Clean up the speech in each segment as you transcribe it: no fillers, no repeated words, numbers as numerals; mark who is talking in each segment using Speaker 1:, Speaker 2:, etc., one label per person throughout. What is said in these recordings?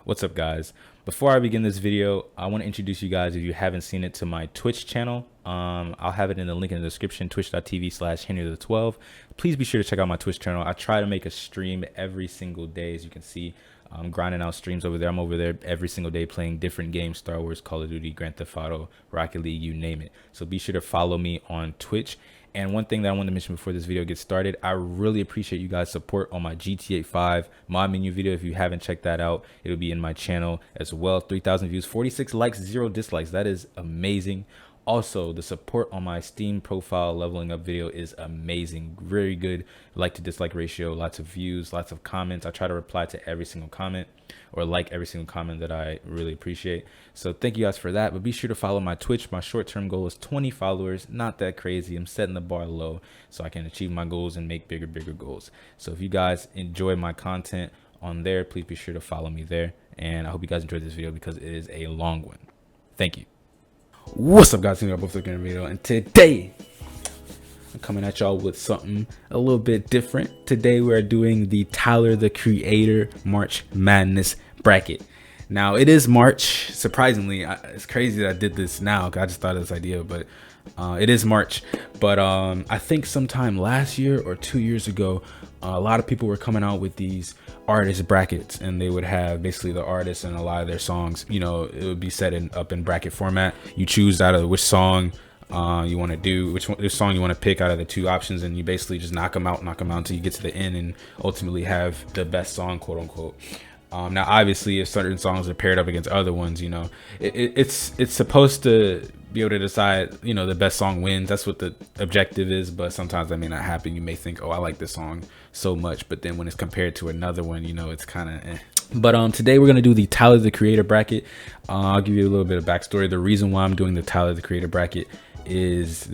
Speaker 1: What's up, guys? Before I begin this video, I want to introduce you guys, if you haven't seen it, to my Twitch channel. I'll have it in the link in the description, twitch.tv/henry12. Please be sure to check out my Twitch channel. I try to make a stream every single day. As you can see, I'm grinding out streams over there. I'm over there every single day playing different games: Star Wars, Call of Duty, Grand Theft Auto, Rocket League, you name it. So be sure to follow me on Twitch. And one thing that I wanted to mention before this video gets started, I really appreciate you guys' support on my GTA 5 mod menu video. If you haven't checked that out, it'll be in my channel as well. 3,000 views, 46 likes, 0 dislikes. That is amazing. Also, the support on my Steam profile leveling up video is amazing. Very good like to dislike ratio, lots of views, lots of comments. I try to reply to every single comment or like every single comment that I really appreciate. So thank you guys for that. But be sure to follow my Twitch. My short-term goal is 20 followers. Not that crazy. I'm setting the bar low so I can achieve my goals and make bigger goals. So if you guys enjoy my content on there, please be sure to follow me there. And I hope you guys enjoyed this video because it is a long one. Thank you. What's up, guys? We're both looking at a video, and today I'm coming at y'all with something a little bit different. Today we're doing the Tyler the Creator March Madness bracket. Now it is March. Surprisingly, it's crazy that I did this now, 'cause I just thought of this idea, but it is March. But I think sometime last year or 2 years ago, a lot of people were coming out with these artist brackets, and they would have basically the artists and a lot of their songs, you know, it would be set up in bracket format. You choose out of which song you want to do, which song you want to pick out of the two options, and you basically just knock them out until you get to the end and ultimately have the best song, quote unquote. Now obviously if certain songs are paired up against other ones, you know, it's supposed to be able to decide, you know, the best song wins. That's what the objective is, but sometimes that may not happen. You may think, oh, I like this song so much, but then when it's compared to another one, you know, it's kind of But today we're gonna do the Tyler the Creator bracket. I'll give you a little bit of backstory. The reason why I'm doing the Tyler the Creator bracket is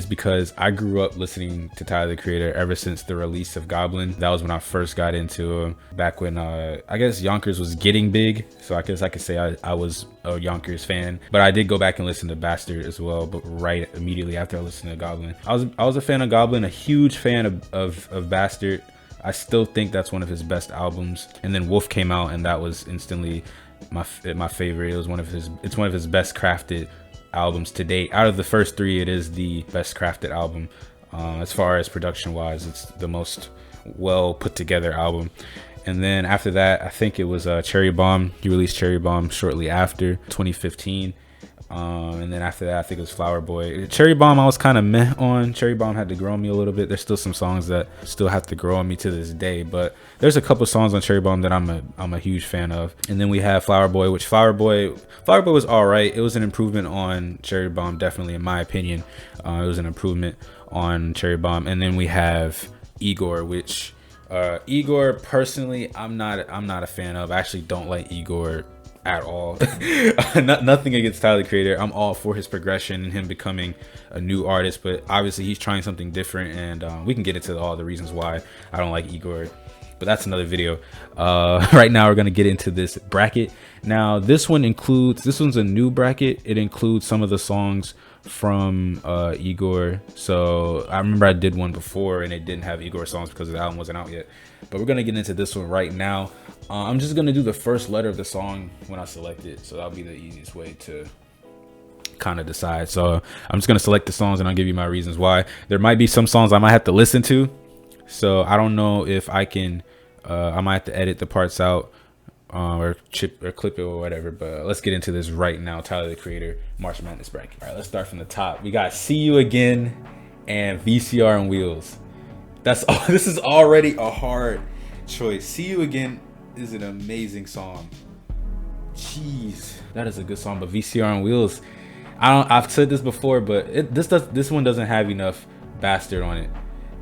Speaker 1: because I grew up listening to Tyler the Creator ever since the release of Goblin. That was when I first got into him, back when I guess Yonkers was getting big, so I guess I could say I was a Yonkers fan. But I did go back and listen to Bastard as well, but right immediately after I listened to Goblin. I was a fan of Goblin, a huge fan of Bastard. I still think that's one of his best albums. And then Wolf came out, and that was instantly my favorite. It's one of his best crafted albums to date. Out of the first three, it is the best crafted album. As far as production wise, it's the most well put together album. And then after that, I think it was Cherry Bomb. He released Cherry Bomb shortly after, 2015. And then after that, I think it was Flower Boy. Cherry Bomb I was kind of meh on. Cherry Bomb had to grow on me a little bit. There's still some songs that still have to grow on me to this day, but there's a couple songs on Cherry Bomb that I'm a huge fan of. And then we have Flower Boy, which Flower Boy was all right. It was an improvement on Cherry Bomb, definitely, in my opinion. It was an improvement on Cherry Bomb. And then we have Igor, which Igor personally I'm not a fan of. I actually don't like Igor at all. Nothing against Tyler the Creator. I'm all for his progression and him becoming a new artist, but obviously he's trying something different, and we can get into all the reasons why I don't like Igor, but that's another video. Right now we're gonna get into this bracket. Now this one's a new bracket. It includes some of the songs from Igor. So I remember I did one before and it didn't have Igor songs because the album wasn't out yet, but we're gonna get into this one right now. I'm just gonna do the first letter of the song when I select it, so that'll be the easiest way to kind of decide. So I'm just gonna select the songs and I'll give you my reasons why. There might be some songs I might have to listen to, so I don't know if I can I might have to edit the parts out or clip it or whatever, but let's get into this right now. Tyler the Creator March Madness bracket. All right, let's start from the top. We got See You Again and VCR and Wheels. This is already a hard choice. See You Again is an amazing song. Jeez, that is a good song. But VCR and Wheels, I've said this before, but this one doesn't have enough Bastard on it.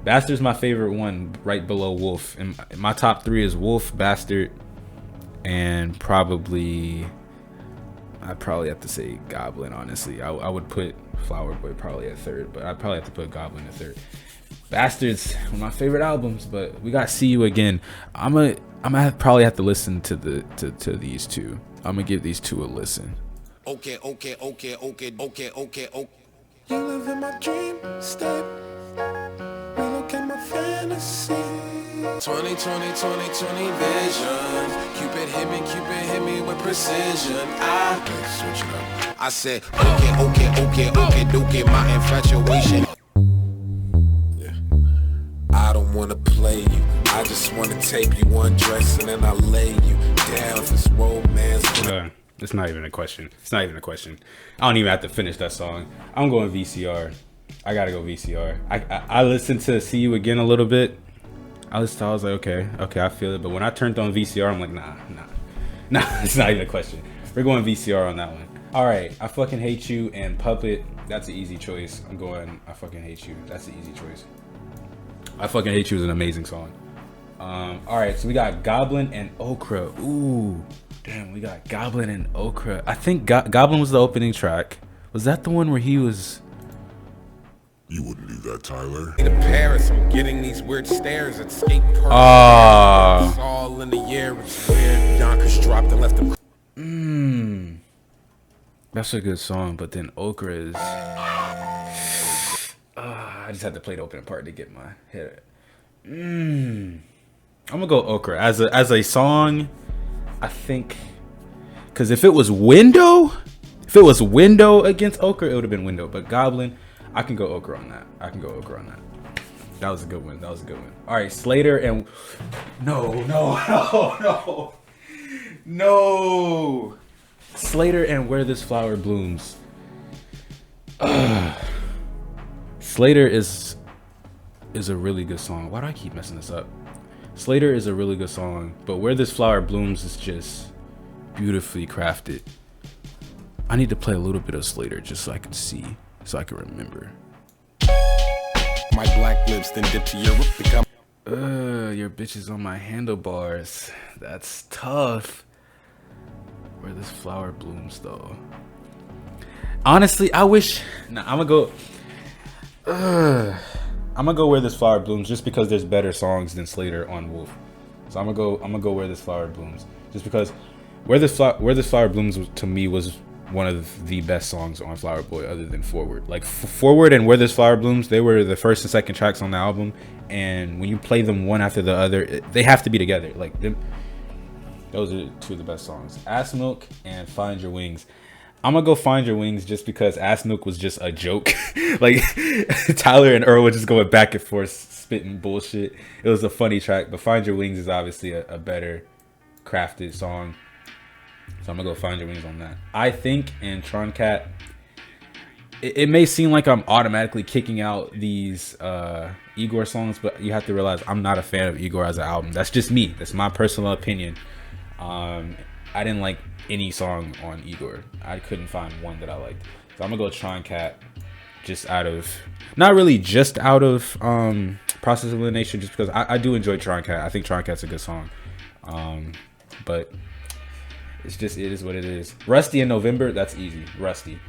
Speaker 1: Bastard's my favorite one, right below Wolf. And my top three is Wolf, Bastard, and I'd probably have to say Goblin. Honestly, I would put Flower Boy probably at third, but I'd probably have to put Goblin at third. Bastard's one of my favorite albums, but we got See You Again. I'm gonna probably have to listen to these two. I'm gonna give these two a listen.
Speaker 2: Okay. You live in my dream state. We look at my fantasy. 20, 20, 20, 20 vision. Cupid hit me with precision. I switch it up. I said, okay, my infatuation. Yeah. I don't wanna play you. I just wanna tape you undress and then I lay you down for this romance.
Speaker 1: It's not even a question. It's not even a question. I don't even have to finish that song. I'm going VCR. I gotta go VCR. I listened to See You Again a little bit. I was like, okay, I feel it. But when I turned on VCR, I'm like, nah. It's not even a question. We're going VCR on that one. All right, I Fucking Hate You and Puppet. That's an easy choice. I'm going I Fucking Hate You. That's an easy choice. I Fucking Hate You is an amazing song. All right, so we got Goblin and Okra. Ooh, damn, we got Goblin and Okra. I think Goblin was the opening track. Was that the one where he was?
Speaker 3: You wouldn't do that, Tyler.
Speaker 2: In Paris, I'm getting these weird stares at skate parks. It's all in the air. It's weird. Yonkers dropped and left them.
Speaker 1: That's a good song, but then Okra is. I just had to play the opening part to get my head. I'm gonna go Okra as a song. I think, because if it was Window against Okra, it would have been Window. But Goblin, I can go Okra on that. That was a good one. All right, Slater and no. Slater and Where This Flower Blooms. Slater is a really good song. Why do I keep messing this up? Slater is a really good song, but Where This Flower Blooms is just beautifully crafted. I need to play a little bit of Slater just so I can see, so I can remember.
Speaker 2: My black lips then dip to Europe become.
Speaker 1: Your bitch is on my handlebars. That's tough. Where This Flower Blooms, though. Honestly, I wish. Nah, I'm gonna go Where This Flower Blooms just because there's better songs than Slater on Wolf. So I'm gonna go Where This Flower Blooms just because Where This Flower Blooms to me was one of the best songs on Flower Boy other than Forward. Like Forward and Where This Flower Blooms, they were the first and second tracks on the album, and when you play them one after the other, they have to be together. Like those are two of the best songs. Ass Milk and Find Your Wings. I'm gonna go Find Your Wings just because Ass Milk was just a joke. Like Tyler and Earl were just going back and forth spitting bullshit. It was a funny track, but Find Your Wings is obviously a better crafted song. So I'm gonna go Find Your Wings on that. I think in Tron Cat, it may seem like I'm automatically kicking out these Igor songs, but you have to realize I'm not a fan of Igor as an album. That's just me. That's my personal opinion. I didn't like any song on Igor. I couldn't find one that I liked. So I'm gonna go Tron Cat just out of, not really just out of Process of Elimination, just because I do enjoy Tron Cat. I think Tron Cat's a good song. But it's just, it is what it is. Rusty in November, that's easy. Rusty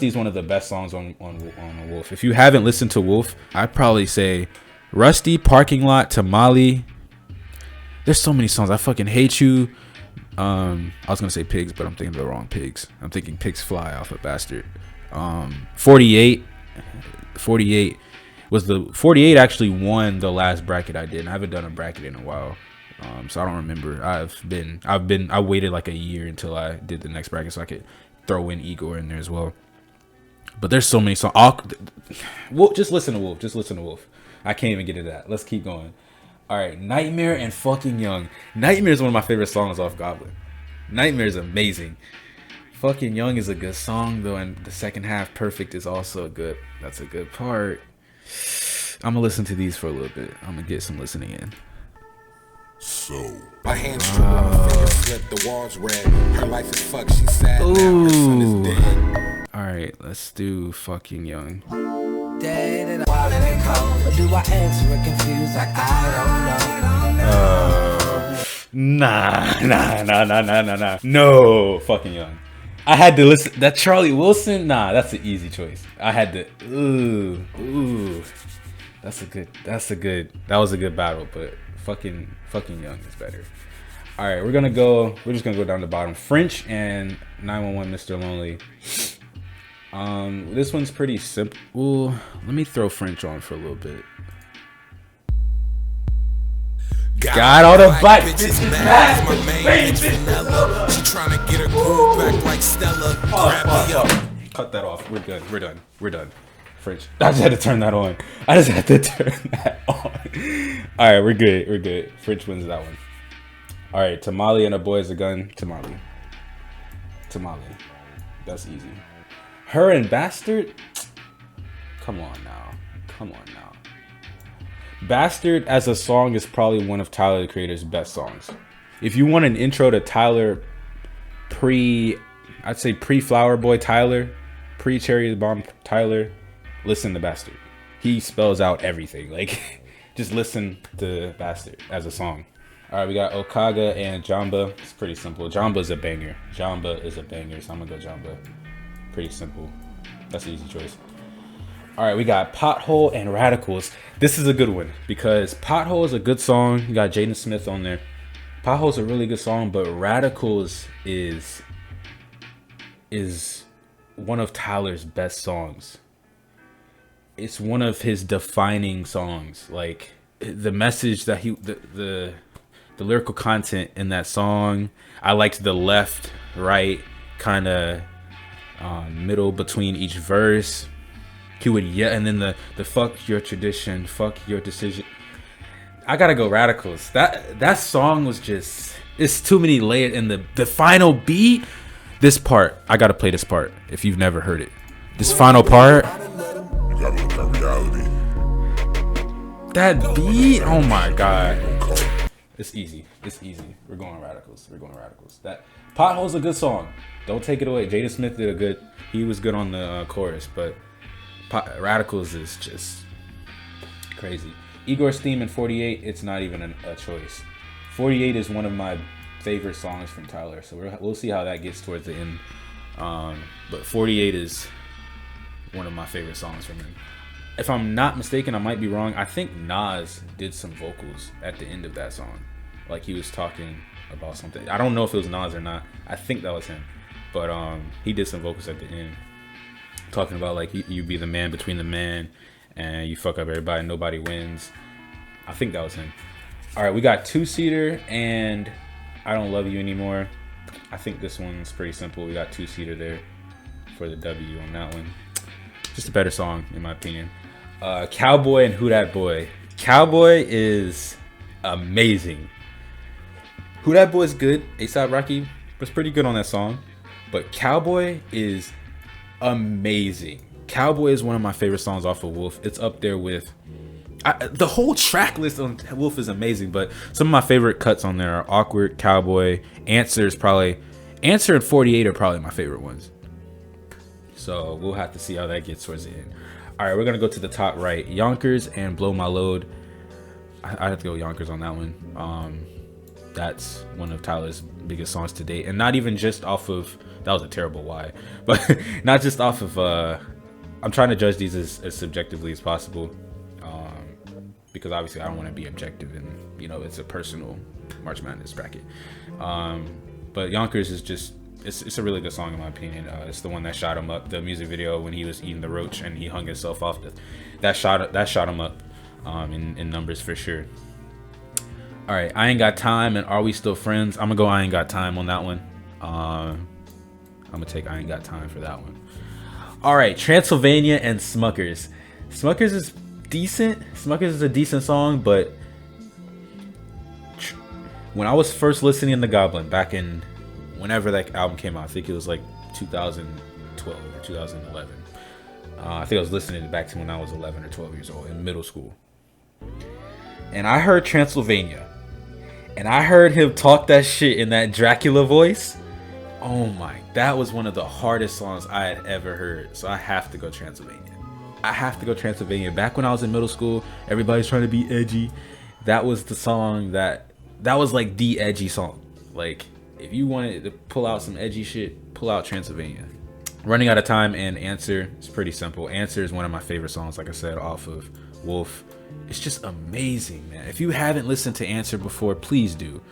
Speaker 1: is one of the best songs on Wolf. If you haven't listened to Wolf, I'd probably say Rusty, Parking Lot, Tamale. There's so many songs. I Fucking Hate You. I was gonna say Pigs, but I'm thinking the wrong Pigs. I'm thinking Pigs Fly off of Bastard. 48 was the 48 actually won the last bracket I did. And I haven't done a bracket in a while. So I don't remember. I waited like a year until I did the next bracket so I could throw in Igor in there as well. But there's so many songs. Just listen to Wolf. I can't even get to that. Let's keep going. All right, Nightmare and Fucking Young. Nightmare is one of my favorite songs off Goblin. Nightmare is amazing. Fucking Young is a good song though, and the second half, Perfect, is also good. That's a good part. I'm gonna listen to these for a little bit. I'm gonna get some listening in.
Speaker 3: So
Speaker 2: My hands strip on my fingers slip, the walls red. Her life is fucked, she's sad now, her son is dead.
Speaker 1: All right, let's do Fucking Young.
Speaker 4: Dead and wild and cold. Or do I answer it confused like I don't know?
Speaker 1: Nah. No, Fucking Young. I had to listen. That Charlie Wilson, that's an easy choice. I had to. Ooh. That was a good battle, but fucking Young is better. All right, we're just gonna go down the bottom. French and 911 Mr. Lonely. This one's pretty simple. Let me throw French on for a little bit. Got all the black
Speaker 2: bitches mad. My main bitch vanilla. She tryna get her groove back like Stella. Grab me up.
Speaker 1: Cut that off. We're good. We're done. We're done. French. I just had to turn that on. I just had to turn that on. All right, we're good. We're good. French wins that one. All right, Tamale and a boy is a gun. Tamale. Tamale. That's easy. Her and Bastard. Come on now. Come on now. Bastard as a song is probably one of Tyler the Creator's best songs. If you want an intro to Tyler I'd say pre-Flower Boy Tyler, pre-Cherry Bomb Tyler, listen to Bastard. He spells out everything. Like, just listen to Bastard as a song. All right, we got Okaga and Jamba. It's pretty simple. Jamba's a banger. Jamba is a banger, so I'm gonna go Jamba. Pretty simple. That's an easy choice. All right, we got Pothole and Radicals. This is a good one because Pothole is a good song. You got Jaden Smith on there. Pothole's a really good song, but Radicals is one of Tyler's best songs. It's one of his defining songs. Like, the message that the lyrical content in that song. I liked the left, right, kind of middle between each verse. He would and then the fuck your tradition, fuck your decision. I gotta go Radicals. That song was just, it's too many layers. And the final beat, this part, I gotta play this part if you've never heard it. This final part,
Speaker 3: You gotta look at reality.
Speaker 1: that beat, oh my god. It's easy. It's easy. We're going Radicals. We're going Radicals. That Pothole's a good song. Don't take it away. Jaden Smith did he was good on the chorus, but Radicals is just crazy. Igor's theme in 48, it's not even a choice. 48 is one of my favorite songs from Tyler, so we'll see how that gets towards the end. But 48 is one of my favorite songs from him. If I'm not mistaken, I might be wrong. I think Nas did some vocals at the end of that song. Like, he was talking about something. I don't know if it was Nas or not. I think that was him. But he did some vocals at the end. Talking about, like, you be the man between the man and you fuck up everybody, nobody wins. I think that was him. All right, we got Two-Seater and I Don't Love You Anymore. I think this one's pretty simple. We got Two-Seater there for the W on that one. Just a better song, in my opinion. Cowboy and Who Dat Boy. Cowboy is amazing. Who Dat Boy is good. A$AP Rocky was pretty good on that song. But Cowboy is amazing. Cowboy is one of my favorite songs off of Wolf. It's up there with the whole track list on Wolf is amazing, but some of my favorite cuts on there are Awkward, Cowboy, Answer and 48 are probably my favorite ones. So we'll have to see how that gets towards the end. All right, we're gonna go to the top right. Yonkers and Blow My Load. I have to go Yonkers on that one. That's one of Tyler's biggest songs to date, and not even just off of, that was a terrible why, but not just off of I'm trying to judge these as subjectively as possible, because obviously I don't want to be objective, and it's a personal March Madness bracket. But Yonkers is just, it's a really good song in my opinion. It's the one that shot him up. The music video when he was eating the roach and he hung himself off, that shot him up in numbers for sure. All right, I Ain't Got Time and Are We Still Friends? I'm gonna go I Ain't Got Time on that one. I'm gonna take I Ain't Got Time for that one. All right, Transylvania and Smuckers. Smuckers is decent. Smuckers is a decent song, but when I was first listening to Goblin back in whenever that album came out, I think it was like 2012 or 2011. I think I was listening back to when I was 11 or 12 years old in middle school. And I heard Transylvania. And I heard him talk that shit in that Dracula voice. Oh my, that was one of the hardest songs I had ever heard. So I have to go Transylvania. I have to go Transylvania. Back when I was in middle school, everybody's trying to be edgy. That was the song that was like the edgy song. Like, if you wanted to pull out some edgy shit, pull out Transylvania. Running Out of Time and Answer is pretty simple. Answer is one of my favorite songs, like I said, off of Wolf. It's just amazing, man. If you haven't listened to Answer before, please do.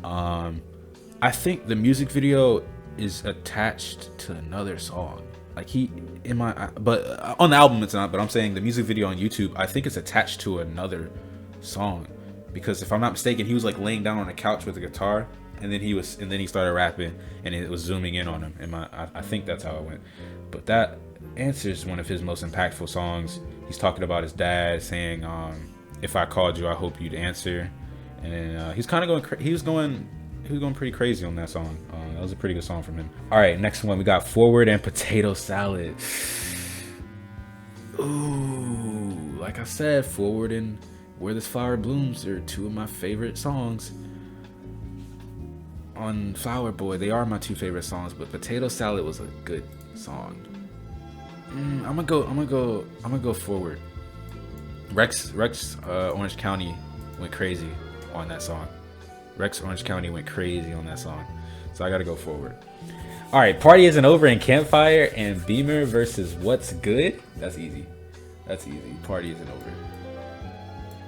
Speaker 1: I think the music video is attached to another song. Like but on the album it's not, but I'm saying the music video on YouTube, I think it's attached to another song because if I'm not mistaken, he was like laying down on a couch with a guitar, and then he started rapping, and it was zooming in on him. And I think that's how it went. But that Answer is one of his most impactful songs. He's talking about his dad, saying, "If I called you, I hope you'd answer." And he's kind of going. He was going pretty crazy on that song. That was a pretty good song from him. All right, next one we got Forward and Potato Salad. Ooh, like I said, Forward and Where This Flower Blooms are two of my favorite songs on Flower Boy. They are my two favorite songs, but Potato Salad was a good song. I'm gonna go Forward. Rex Orange County went crazy on that song. Rex Orange County went crazy on that song, so I gotta go Forward. All right, Party Isn't Over and Campfire and Beamer versus What's Good. That's easy. Party Isn't Over.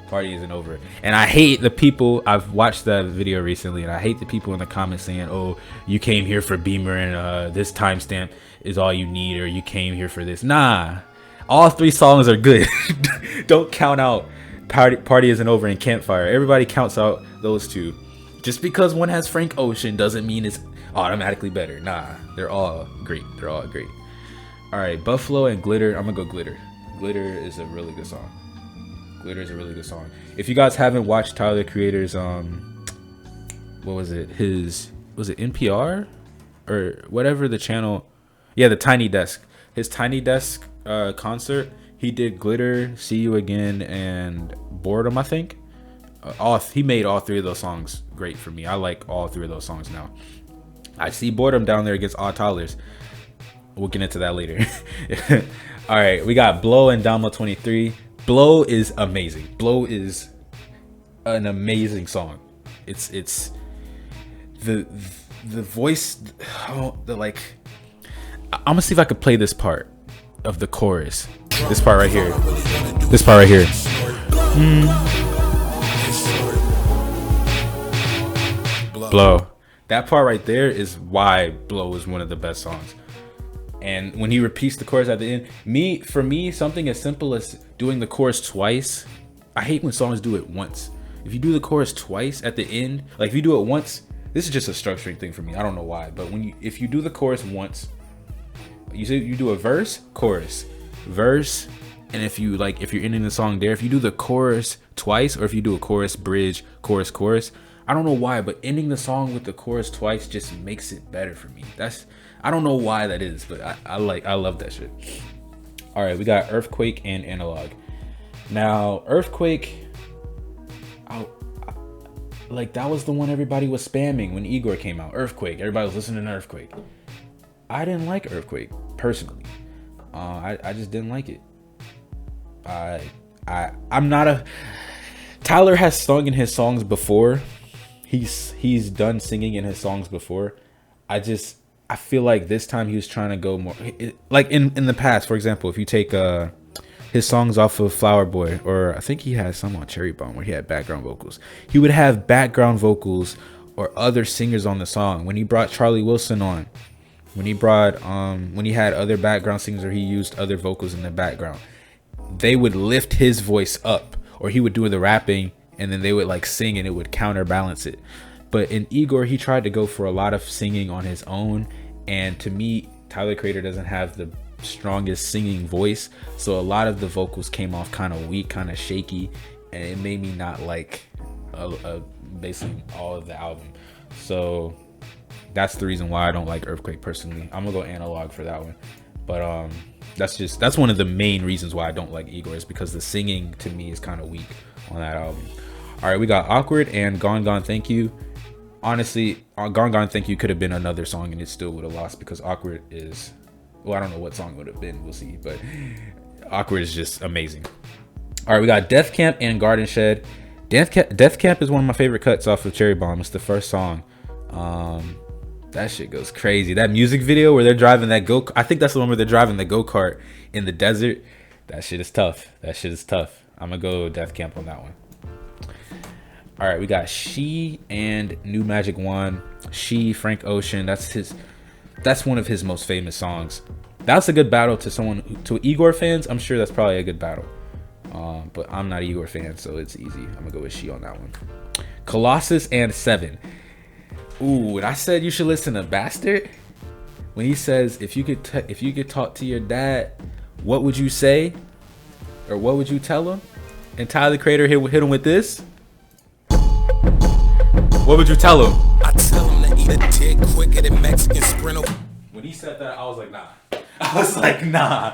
Speaker 1: Party Isn't Over. And I hate the people. I've watched that video recently, and I hate the people in the comments saying, "Oh, you came here for Beamer, and this timestamp is all you need, or you came here for this." Nah, all three songs are good. Don't count out Party Isn't Over and Campfire. Everybody counts out those two. Just because one has Frank Ocean doesn't mean it's automatically better. Nah, they're all great. All right, Buffalo and Glitter. I'm gonna go Glitter. Glitter is a really good song. If you guys haven't watched Tyler the Creator's what was it? Was it NPR or whatever the channel? Yeah, the Tiny Desk. His Tiny Desk concert. He did Glitter, See You Again, and Boredom, I think. He made all three of those songs great for me. I like all three of those songs now. I see Boredom down there against Odd Toddlers. We'll get into that later. All right, we got Blow and Download 23. Blow is amazing. Blow is an amazing song. It's the voice. I'm gonna see if I could play this part of the chorus. This part right here. Blow. That part right there is why Blow is one of the best songs. And when he repeats the chorus at the end, for me, something as simple as doing the chorus twice. I hate when songs do it once. If you do the chorus twice at the end, like if you do it once, this is just a structuring thing for me. I don't know why, but if you do the chorus once, you do a verse, chorus, verse, and if you're ending the song there, if you do the chorus twice, or if you do a chorus, bridge, chorus, I don't know why, but ending the song with the chorus twice just makes it better for me. I don't know why that is, but I love that shit. All right, we got Earthquake and Analog. Now, Earthquake, that was the one everybody was spamming when Igor came out. Earthquake, everybody was listening to Earthquake. I didn't like Earthquake personally. I just didn't like it. I'm not a. Tyler has sung in his songs before. He's done singing in his songs before. I feel like this time he was trying to go more like in the past. For example, if you take his songs off of Flower Boy, or I think he had some on Cherry Bomb where he had background vocals. He would have background vocals or other singers on the song. When he brought Charlie Wilson on, when he had other background singers, or he used other vocals in the background, they would lift his voice up, or he would do the rapping and then they would like sing and it would counterbalance it. But in Igor, he tried to go for a lot of singing on his own. And to me, Tyler Creator doesn't have the strongest singing voice. So a lot of the vocals came off kind of weak, kind of shaky. And it made me not like basically all of the album. So that's the reason why I don't like Earthquake personally. I'm going to go Analog for that one. But that's one of the main reasons why I don't like Igor, is because the singing to me is kind of weak on that album. All right, we got Awkward and Gone Gone Thank You. Honestly, Gone Gone Thank You could have been another song and it still would have lost, because Awkward is, well, I don't know what song it would have been, we'll see, but Awkward is just amazing. All right, we got Death Camp and Garden Shed. Death Camp is one of my favorite cuts off of Cherry Bomb. It's the first song. That shit goes crazy. That music video where they're driving that I think that's the one where they're driving the go-kart in the desert. That shit is tough. I'm gonna go Death Camp on that one. All right, we got She and New Magic Wand. She, Frank Ocean. That's one of his most famous songs. That's a good battle to Igor fans. I'm sure that's probably a good battle. But I'm not an Igor fan, so it's easy. I'm gonna go with She on that one. Colossus and 7. Ooh, and I said you should listen to Bastard when he says if you could talk to your dad, what would you say, or what would you tell him? And Tyler the Creator hit him with this. What would you tell him?
Speaker 2: I tell him to eat a dick quicker than Mexican sprinter.
Speaker 1: When he said that, I was like, nah. I was like, nah.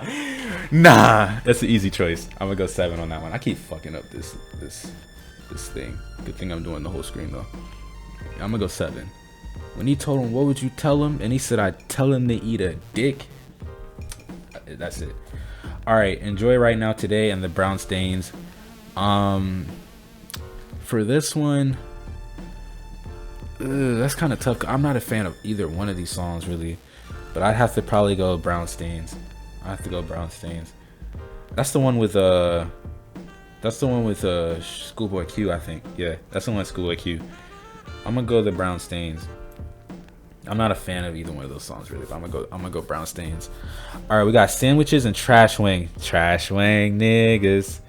Speaker 1: That's an easy choice. I'm gonna go 7 on that one. I keep fucking up this thing. Good thing I'm doing the whole screen though. I'm gonna go 7. When he told him, what would you tell him? And he said, I'd tell him to eat a dick. That's it. All right, enjoy Right Now Today and the Brown Stains. For this one, that's kind of tough. I'm not a fan of either one of these songs really, but I'd have to probably go Brown Stains. I have to go Brown Stains. That's the one with Schoolboy Q, I think. Yeah, that's the one with Schoolboy Q. I'm gonna go the Brown Stains. I'm not a fan of either one of those songs really, but I'm gonna go Brown Stains. All right, we got Sandwiches and Trash Wang. Trash Wang niggas.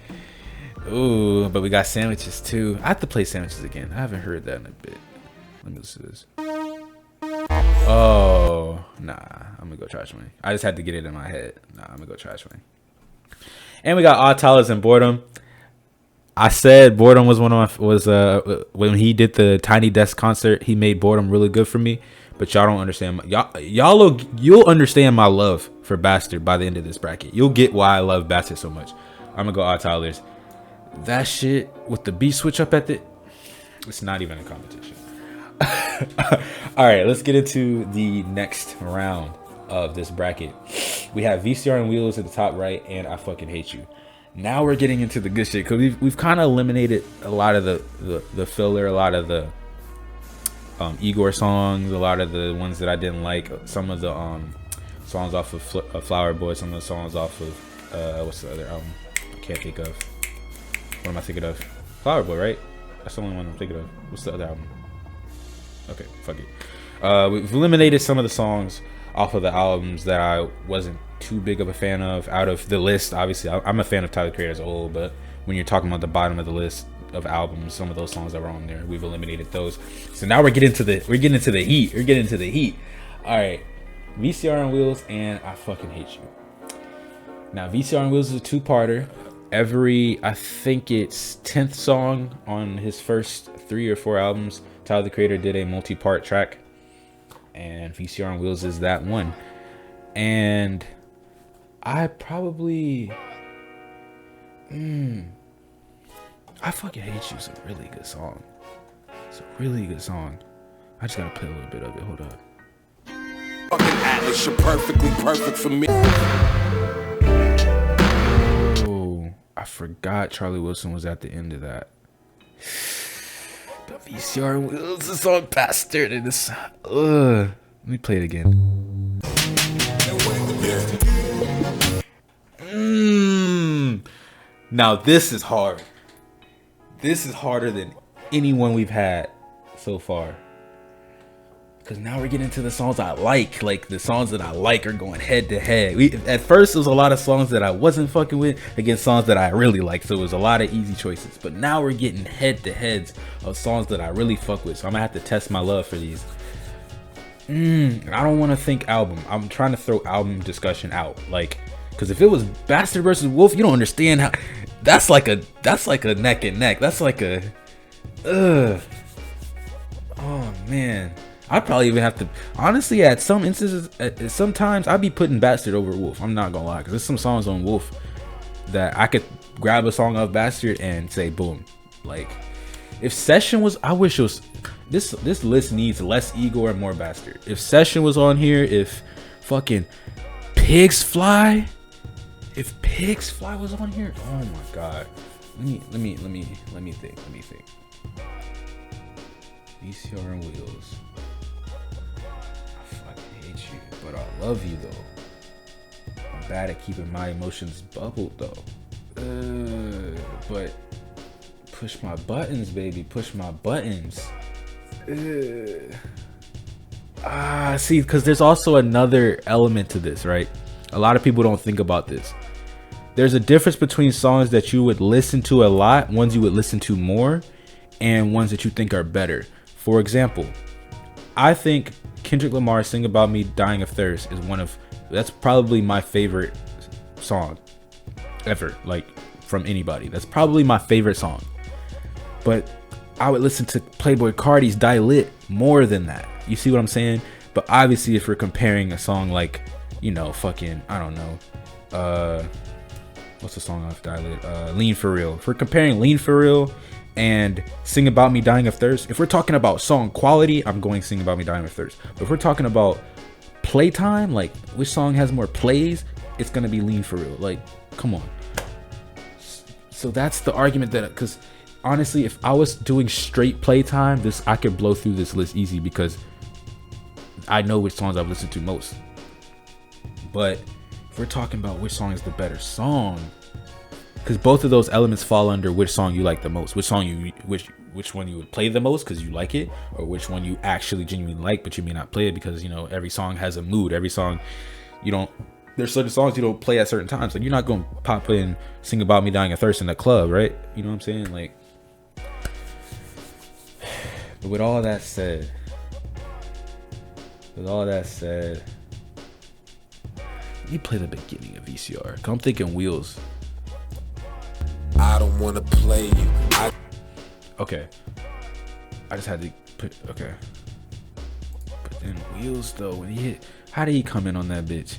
Speaker 1: Ooh, but we got Sandwiches too. I have to play Sandwiches again. I haven't heard that in a bit. Let me listen to this. Oh, nah. I'm gonna go Trash Wang. I just had to get it in my head. Nah, I'm gonna go Trash Wang. And we got Odd Tallers and Boredom. I said Boredom was when he did the Tiny Desk concert, he made Boredom really good for me. But y'all don't understand. You'll understand my love for Bastard by the end of this bracket. You'll get why I love Bastard so much. I'm gonna go Odd Tallers. That shit with the beat switch up at it's not even a competition. All right, let's get into the next round of this bracket. We have VCR and Wheels at the top right, and I Fucking Hate You. Now we're getting into the good shit because we've kind of eliminated a lot of the filler, a lot of the Igor songs, a lot of the ones that I didn't like, some of the songs off of Flower Boy, some of the songs off of what's the other album? I can't think of. What am I thinking of? Flower Boy, right? That's the only one I'm thinking of. What's the other album? Okay, fuck it. We've eliminated some of the songs off of the albums that I wasn't too big of a fan of out of the list. Obviously, I'm a fan of Tyler the Creator as a whole, but when you're talking about the bottom of the list of albums, some of those songs that were on there, we've eliminated those. So now we're getting into the heat. All right, VCR on Wheels and I Fucking Hate You. Now VCR on Wheels is a two-parter. I think it's 10th song on his first 3 or 4 albums, Tyler the Creator did a multi-part track, and VCR on Wheels is that one. And I probably I Fucking Hate You is a really good song. It's a really good song. I just gotta play a little bit of it. Hold up.
Speaker 2: Fucking Atlas, you're perfectly perfect for me.
Speaker 1: Oh, I forgot Charlie Wilson was at the end of that. But VCR Wheels is on Bastard and it's let me play it again. Now this is hard. This is harder than anyone we've had so far. Because now we're getting into the songs I like. Like, the songs that I like are going head to head. At first, it was a lot of songs that I wasn't fucking with against songs that I really like. So it was a lot of easy choices. But now we're getting head to heads of songs that I really fuck with. So I'm going to have to test my love for these. I don't want to think album. I'm trying to throw album discussion out. Like, because if it was Bastard versus Wolf, you don't understand how. That's like a neck and neck. That's like a. Oh, man. I probably even have to, honestly, at some instances, sometimes I'd be putting Bastard over Wolf. I'm not gonna lie, because there's some songs on Wolf that I could grab a song of Bastard and say boom. Like, if Session was, I wish it was, this list needs less Igor and more Bastard. If Session was on here, if fucking Pigs Fly was on here, oh my god. Let me think. VCR and Wheels. But I love you though. I'm bad at keeping my emotions bubbled though. But push my buttons, baby. Push my buttons. See, because there's also another element to this, right? A lot of people don't think about this. there's a difference between songs that you would listen to a lot, ones you would listen to more, and ones that you think are better. For example, I think Kendrick Lamar's Sing About Me Dying of Thirst is that's probably my favorite song ever, like from anybody. That's probably my favorite song. But I would listen to Playboi Carti's Die Lit more than that. You see what I'm saying? But obviously if we're comparing a song like, you know, fucking, I don't know, what's the song off Die Lit? Lean For Real. If we're comparing Lean For Real and Sing About Me Dying of Thirst, if we're talking about song quality, I'm going Sing About Me Dying of Thirst. But if we're talking about playtime, like which song has more plays, it's gonna be Lean For Real. Like, come on. So that's the argument that, because honestly, if I was doing straight playtime, I could blow through this list easy because I know which songs I've listened to most. But if we're talking about which song is the better song, because both of those elements fall under which song you like the most, which one you would play the most because you like it, or which one you actually genuinely like but you may not play it because, you know, every song has a mood. Every song, there's certain songs you don't play at certain times. Like, you're not gonna pop in Sing About Me Dying of Thirst in the club, right? You know what I'm saying? Like, but with all that said, you play the beginning of VCR. 'Cause I'm thinking Wheels.
Speaker 2: I don't wanna play you.
Speaker 1: Okay. I just had to put, okay. But then Wheels though, when he hit, how did he come in on that bitch?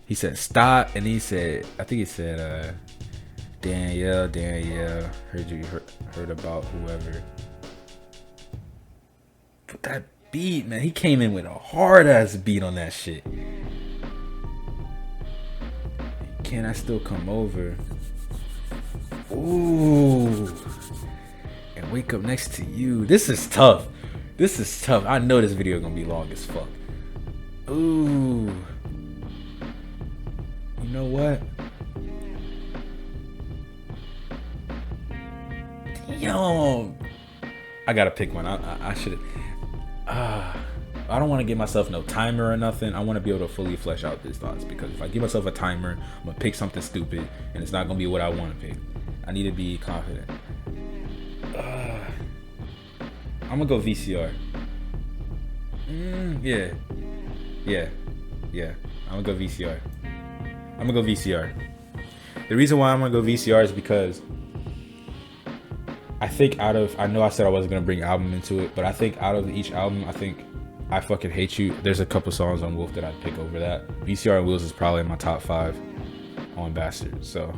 Speaker 1: He said stop, and he said, I think he said, Danielle, heard about whoever. But that beat, man, he came in with a hard ass beat on that shit. Can I Still Come Over? Ooh. And Wake Up Next to You. This is tough. I know this video gonna be long as fuck. Ooh. You know what? Damn. I gotta pick one. I should. I don't want to give myself no timer or nothing. I want to be able to fully flesh out these thoughts, because if I give myself a timer, I'm gonna pick something stupid and it's not gonna be what I want to pick. I need to be confident. I'm gonna go VCR. Yeah. I'm gonna go VCR. The reason why I'm gonna go VCR is because I think I know I said I wasn't gonna bring album into it, but I think out of each album, I think I Fucking Hate You, there's a couple songs on Wolf that I'd pick over that. VCR and Wheels is probably in my top 5 on Bastard. So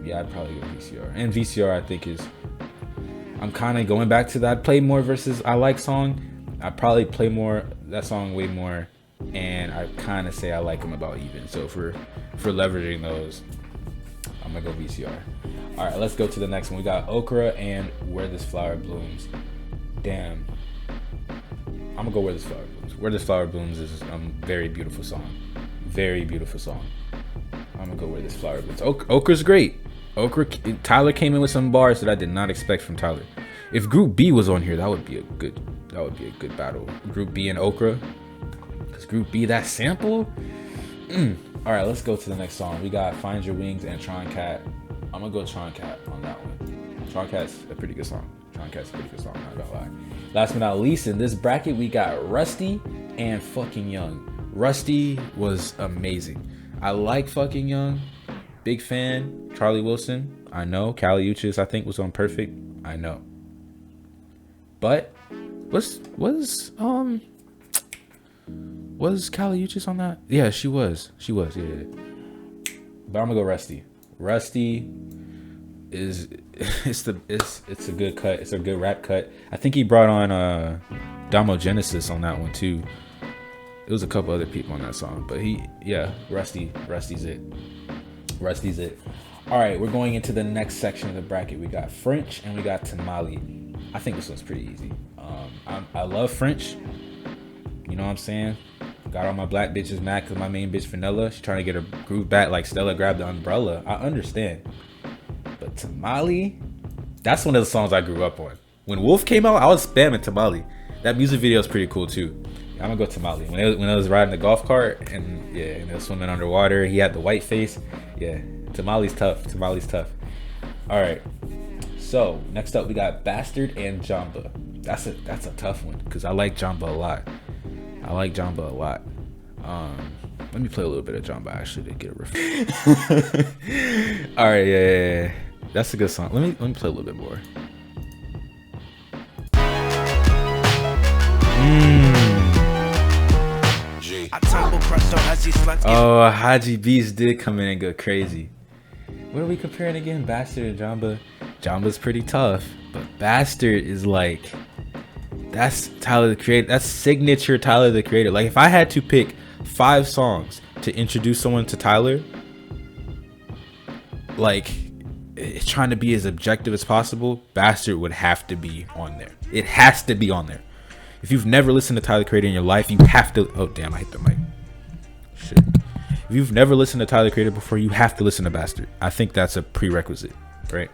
Speaker 1: yeah, I'd probably go VCR. And VCR I think I'm kind of going back to that play more versus I like song. I probably play more that song way more, and I kind of say I like them about even. So if we're leveraging those, I'm gonna go VCR. All right, let's go to the next one. We got Okra and Where This Flower Blooms. Damn, I'm gonna go Where This Flower Blooms. Where This Flower Blooms is a very beautiful song. I'm gonna go Where This Flower Blooms. Okra's great. Tyler came in with some bars that I did not expect from Tyler. If Group B was on here, that would be a good battle. Group B and Okra. Cause Group B, that sample. All right, let's go to the next song. We got Find Your Wings and Tron Cat. I'm gonna go Tron Cat on that one. Tron Cat's a pretty good song. Not gonna lie. Last but not least, in this bracket, we got Rusty and Fucking Young. Rusty was amazing. I like Fucking Young. Big fan. Charlie Wilson, I know. Kali Uchis, I think, was on Perfect. I know. But was Kali Uchis on that? Yeah, she was. Yeah. But I'm gonna go Rusty. Rusty is it's a good cut. It's a good rap cut. I think he brought on Damo Genesis on that one too. It was a couple other people on that song, but Rusty's it. All right, we're going into the next section of the bracket. We got French and we got Tamale. I think this one's pretty easy. I love French. You know what I'm saying? Got all my black bitches mad because my main bitch Vanilla, she's trying to get her groove back like Stella grabbed the umbrella. I understand. But Tamale, that's one of the songs I grew up on. When Wolf came out, I was spamming Tamale. That music video is pretty cool too. I'm gonna go Tamale. When I was riding the golf cart and they were swimming underwater, he had the white face. Yeah, Tamale's tough. Tamale's tough. All right. So next up, we got Bastard and Jamba. That's a tough one because I like Jamba a lot. Let me play a little bit of Jamba actually to get a riff. All right, yeah. That's a good song. Let me play a little bit more. Oh, Haji Beats did come in and go crazy. What are we comparing again? Bastard and Jamba. Jamba's pretty tough, but Bastard is like, that's Tyler the Creator. That's signature Tyler the Creator. Like if I had to pick 5 songs to introduce someone to Tyler, like trying to be as objective as possible, Bastard would have to be on there. It has to be on there. If you've never listened to Tyler the Creator in your life, you have to. Oh damn, I hit the mic. Shit. If you've never listened to Tyler the Creator before, you have to listen to Bastard. I think that's a prerequisite, right?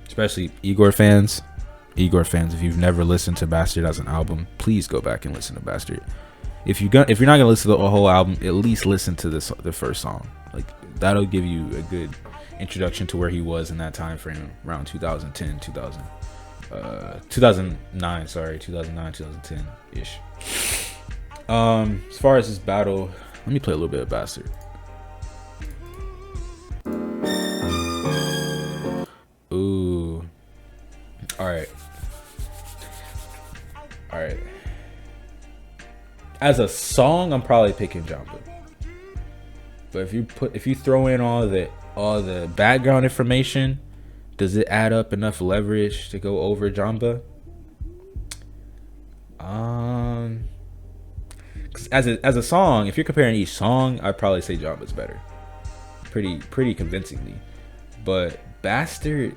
Speaker 1: Especially Igor fans. If you've never listened to Bastard as an album, please go back and listen to Bastard. If you're not gonna listen to the whole album, at least listen to the first song. Like that'll give you a good introduction to where he was in that time frame around 2010, 2009, 2010 ish. As far as this battle, let me play a little bit of Bastard. Ooh. All right. As a song, I'm probably picking Jamba. But if you throw in all the background information, does it add up enough leverage to go over Jamba? As a song, if you're comparing each song, I'd probably say Jamba's better. Pretty convincingly. But Bastard,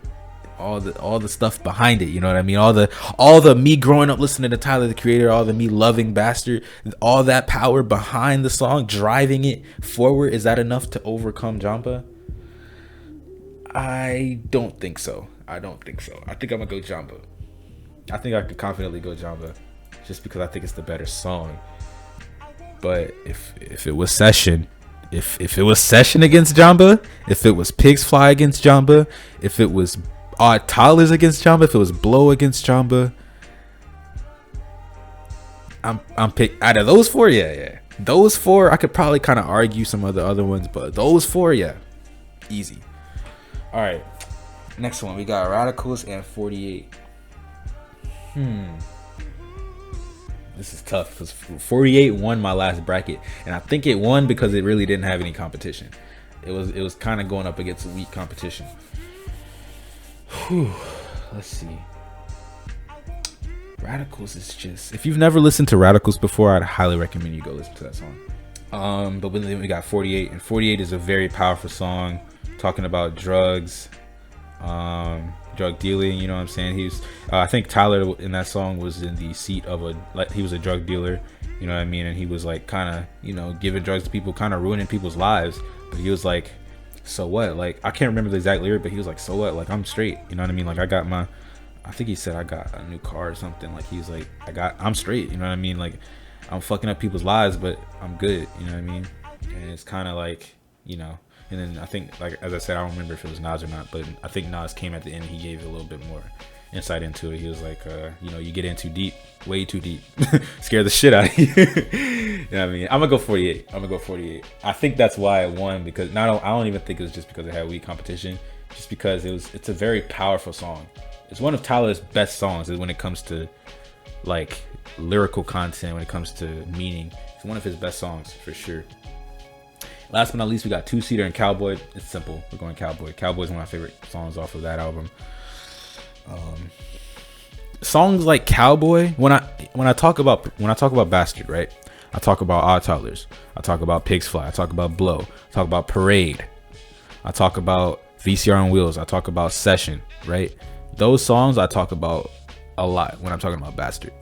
Speaker 1: all the stuff behind it, you know what I mean? All the me growing up listening to Tyler the Creator, all the me loving Bastard, all that power behind the song, driving it forward, is that enough to overcome Jamba? I don't think so. I think I'm gonna go Jamba. I think I could confidently go Jamba, just because I think it's the better song. But if it was Session, if it was Session against Jamba, if it was Pigs Fly against Jamba, if it was Odd Toddlers against Jamba, if it was Blow against Jamba, I'm pick out of those 4. Yeah. Those 4, I could probably kind of argue some of the other ones, but those 4, yeah, easy. All right, next one, we got Radicals and 48. This is tough because 48 won my last bracket, and I think it won because it really didn't have any competition. It was kind of going up against a weak competition. Let's see. Radicals is just, if you've never listened to Radicals before, I'd highly recommend you go listen to that song. But then we got 48, and 48 is a very powerful song talking about drugs, drug dealing, you know what I'm saying? I think Tyler in that song was in the seat of he was a drug dealer, you know what I mean? And he was like kind of, you know, giving drugs to people, kind of ruining people's lives. But he was like, so what? Like, I can't remember the exact lyric, but he was like, so what? Like, I'm straight, you know what I mean? Like, I think he said I got a new car or something. Like, he's like, I'm straight, you know what I mean? Like, I'm fucking up people's lives, but I'm good, you know what I mean? And it's kind of like, you know. And then I think, like, as I said, I don't remember if it was Nas or not, but I think Nas came at the end. He gave a little bit more insight into it. He was like, you know, you get in too deep, way too deep, scare the shit out of you. You know what I mean? I'm gonna go 48. I think that's why I won, because I don't even think it was just because it had weak competition, just because it's a very powerful song. It's one of Tyler's best songs when it comes to like lyrical content, when it comes to meaning. It's one of his best songs for sure. Last but not least, we got Two Seater and Cowboy. It's simple. We're going Cowboy. Cowboy is one of my favorite songs off of that album. Songs like Cowboy, when I talk about Bastard, right? I talk about Odd Toddlers. I talk about Pigs Fly. I talk about Blow. I talk about Parade. I talk about VCR on Wheels. I talk about Session, right? Those songs I talk about a lot when I'm talking about Bastard.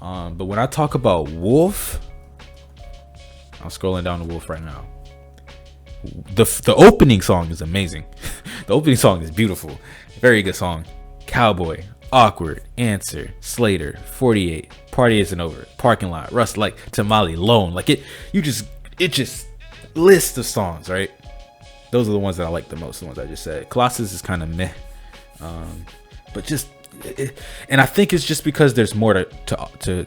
Speaker 1: But when I talk about Wolf, I'm scrolling down to Wolf right now. The opening song is amazing. The opening song is beautiful. Very good song. Cowboy, Awkward, Answer, Slater, 48, Party Isn't Over, Parking Lot, Rust Like, Tamale, Lone. Like it just list of songs, right? Those are the ones that I like the most, the ones I just said. Colossus is kind of meh, but just, and I think it's just because there's more to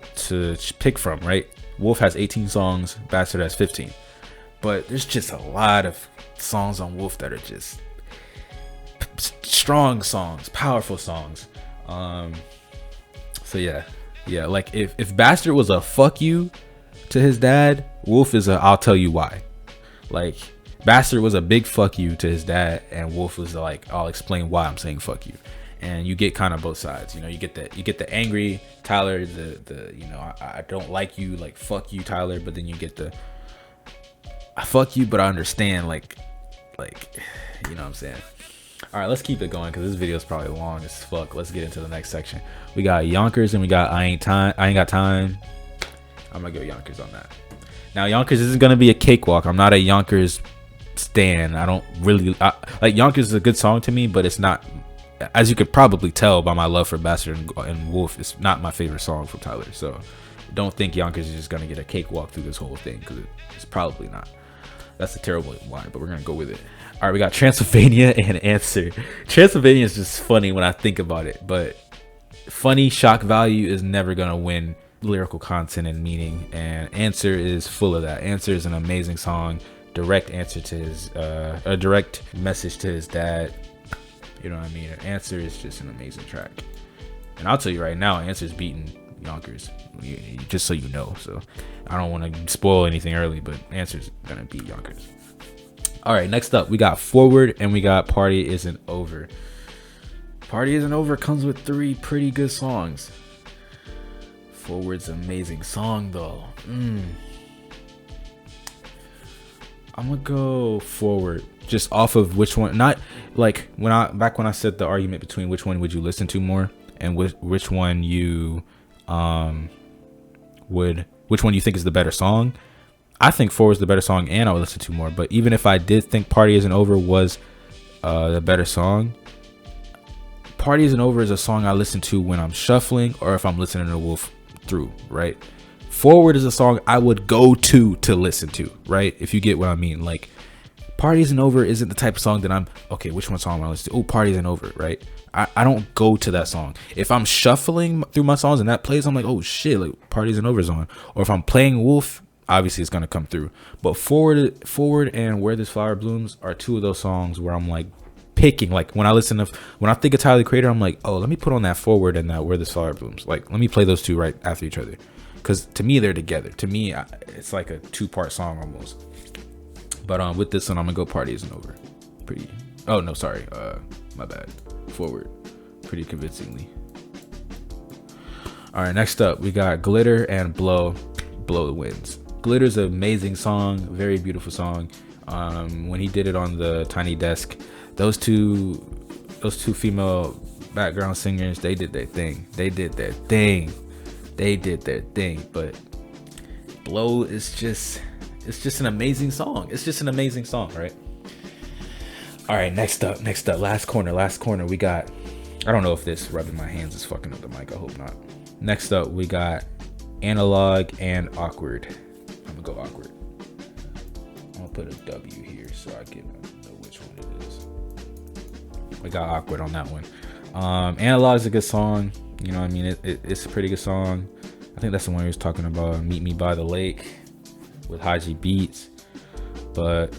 Speaker 1: pick from, right? Wolf has 18 songs, Bastard has 15, but there's just a lot of songs on Wolf that are just strong songs, powerful songs. So yeah, like if Bastard was a fuck you to his dad, Wolf is a I'll tell you why. Like Bastard was a big fuck you to his dad, and Wolf was like, I'll explain why I'm saying fuck you. And you get kind of both sides, you know. You get the angry Tyler, the you know, I don't like you, like fuck you Tyler, but then you get the I fuck you but I understand, like you know what I'm saying. All right, let's keep it going because this video is probably long as fuck. Let's get into the next section. We got Yonkers and we got I ain't got time. I'm gonna go Yonkers on that. Now Yonkers isn't gonna be a cakewalk. I'm not a Yonkers stan. I don't really like Yonkers is a good song to me, but it's not, as you could probably tell by my love for Bastard and Wolf, it's not my favorite song from Tyler. So don't think Yonkers is just gonna get a cakewalk through this whole thing, because it's probably not. That's a terrible line, but we're gonna go with it. All right, we got Transylvania and Answer. Transylvania is just funny when I think about it, but funny shock value is never gonna win lyrical content and meaning, and Answer is full of that. Answer is an amazing song, direct answer to his a direct message to his dad. You know what I mean? Answer is just an amazing track, and I'll tell you right now, Answer's beating Yonkers, just so you know. So I don't want to spoil anything early, but Answer's gonna beat Yonkers. All right, next up we got Forward and we got Party Isn't Over. Party Isn't Over comes with 3 pretty good songs. Forward's amazing song though. I'm gonna go Forward just off of which one, not like when I said the argument between which one would you listen to more and which one you which one you think is the better song. I think Forward's the better song and I would listen to more, but even if I did think Party Isn't Over was the better song, Party Isn't Over is a song I listen to when I'm shuffling or if I'm listening to Wolf through, right? Forward is a song I would go to listen to, right? If you get what I mean. Like Party Isn't Over isn't the type of song that I'm okay, which one song am I listening to? Oh, Party Isn't Over, right? I don't go to that song. If I'm shuffling through my songs and that plays, I'm like, oh shit, like Party Isn't Over's on. Or if I'm playing Wolf, obviously it's gonna come through. But Forward and Where This Flower Blooms are 2 of those songs where I'm like picking, like when I think of Tyler the Creator, I'm like, oh, let me put on that Forward and that Where This Flower Blooms. Like let me play those 2 right after each other, because to me they're together. To me it's like a 2-part song almost. But with this one I'm gonna go Party Isn't Over. My bad. Forward pretty convincingly. All right, next up we got Glitter and Blow the Winds. Glitter's an amazing song, very beautiful song. When he did it on the Tiny Desk, those two female background singers, they did their thing. But Blow is just an amazing song. It's just an amazing song, right? All right, next up, last corner, we got, I don't know if this rubbing my hands is fucking up the mic, I hope not. Next up, we got Analog and Awkward. I'm gonna go Awkward. I'm gonna put a W here so I can know which one it is. We got Awkward on that one. Analog is a good song. You know what I mean? It's a pretty good song. I think that's the one he was talking about, Meet Me by the Lake with Haji Beats. But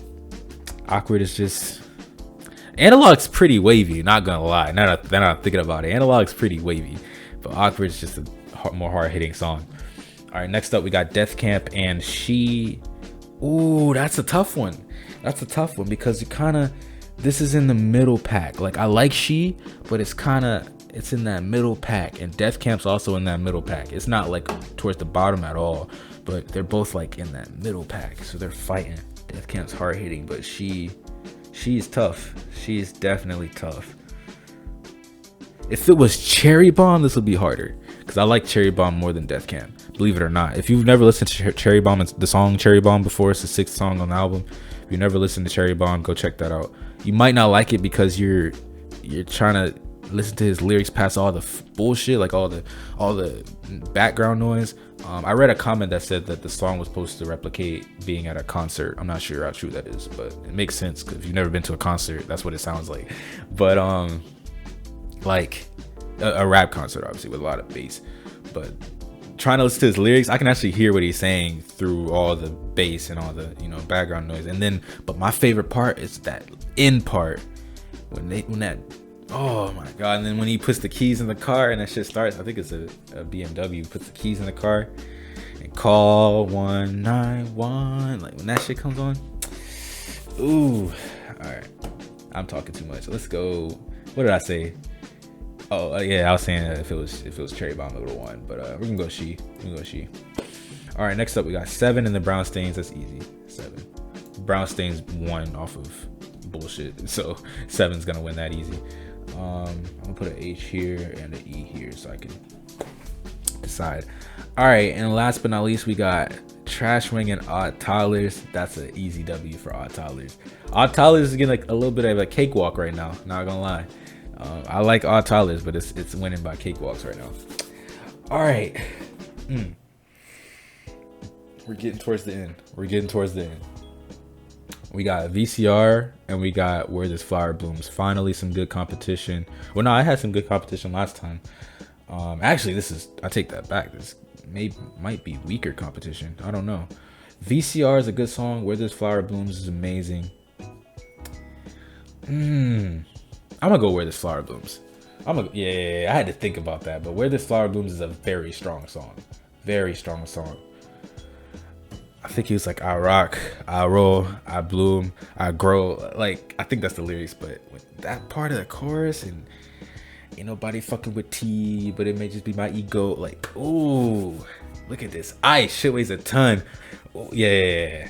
Speaker 1: Awkward is just, Analog's pretty wavy, not gonna lie. Now that I'm thinking about it, Analog's pretty wavy, but Awkward is just a more hard-hitting song. All right, next up we got Death Camp and She. Ooh, that's a tough one. Because this is in the middle pack. Like I like She, but it's in that middle pack, and Death Camp's also in that middle pack. It's not like towards the bottom at all, but they're both like in that middle pack, so they're fighting. Death Camp's hard-hitting, but She's tough. She's definitely tough. If it was Cherry Bomb, this would be harder, because I like Cherry Bomb more than Death Camp, believe it or not. If you've never listened to Cherry Bomb, it's the song Cherry Bomb before, it's the 6th song on the album. If you never listened to Cherry Bomb, go check that out. You might not like it because you're trying to listen to his lyrics past all the bullshit, like all the background noise, I read a comment that said that the song was supposed to replicate being at a concert. I'm not sure how true that is, but it makes sense because if you've never been to a concert, that's what it sounds like. But like a rap concert, obviously, with a lot of bass. But trying to listen to his lyrics, I can actually hear what he's saying through all the bass and all the, you know, background noise. And then, but my favorite part is that end part when that, oh my god! And then when he puts the keys in the car and that shit starts, I think it's a BMW, puts the keys in the car and call 191. Like when that shit comes on, ooh! All right, I'm talking too much. Let's go. What did I say? Oh yeah, I was saying if it was Cherry Bomb, it would have won. But we can go She. All right, next up we got 7 in the Brown Stains. That's easy. 7. Brown Stains won off of bullshit, so 7's gonna win that easy. I'm gonna put an H here and an E here so I can decide. All right, and last but not least, we got Trash Wing and Odd Toddlers. That's an easy W for Odd Toddlers. Odd Toddlers is getting like a little bit of a cakewalk right now. Not gonna lie. I like Odd Toddlers, but it's winning by cakewalks right now. All right. We're getting towards the end. We got VCR and we got Where This Flower Blooms. Finally, some good competition. Well, no, I had some good competition last time. Actually, I take that back. This might be weaker competition. I don't know. VCR is a good song. Where This Flower Blooms is amazing. I'm gonna go Where This Flower Blooms. Yeah, I had to think about that, but Where This Flower Blooms is a very strong song. I think he was like, I rock, I roll, I bloom, I grow. Like, I think that's the lyrics, but with that part of the chorus and ain't nobody fucking with T, but it may just be my ego. Like, ooh, look at this. Ice, shit weighs a ton. Oh, yeah.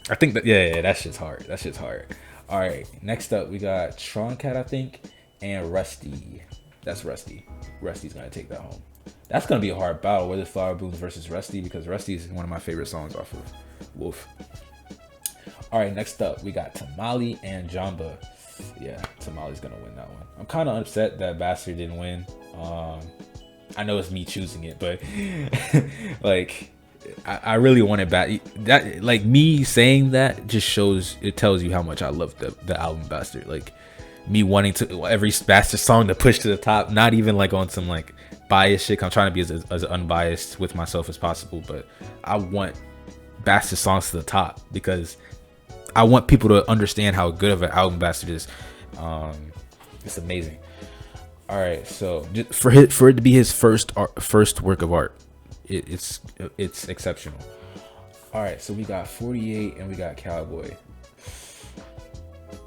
Speaker 1: I think that, that shit's hard. All right, next up we got Tron Cat, I think, and Rusty. That's Rusty. Rusty's gonna take that home. That's gonna be a hard battle, Where This Flower Blooms versus Rusty, because Rusty is one of my favorite songs off of Wolf. All right, next up we got Tamale and Jamba. Yeah, Tamale's gonna win that one. I'm kind of upset that Bastard didn't win. I know it's me choosing it, but like, I really wanted that. Like, me saying that just shows, it tells you how much I love the album Bastard. Like, me wanting to every Bastard song to push to the top, not even like on some like biased shit. I'm trying to be as unbiased with myself as possible, but I want Bastard songs to the top because I want people to understand how good of an album Bastard is. It's amazing. All right, so just for it to be his first work of art, it's exceptional. All right, so we got 48 and we got Cowboy.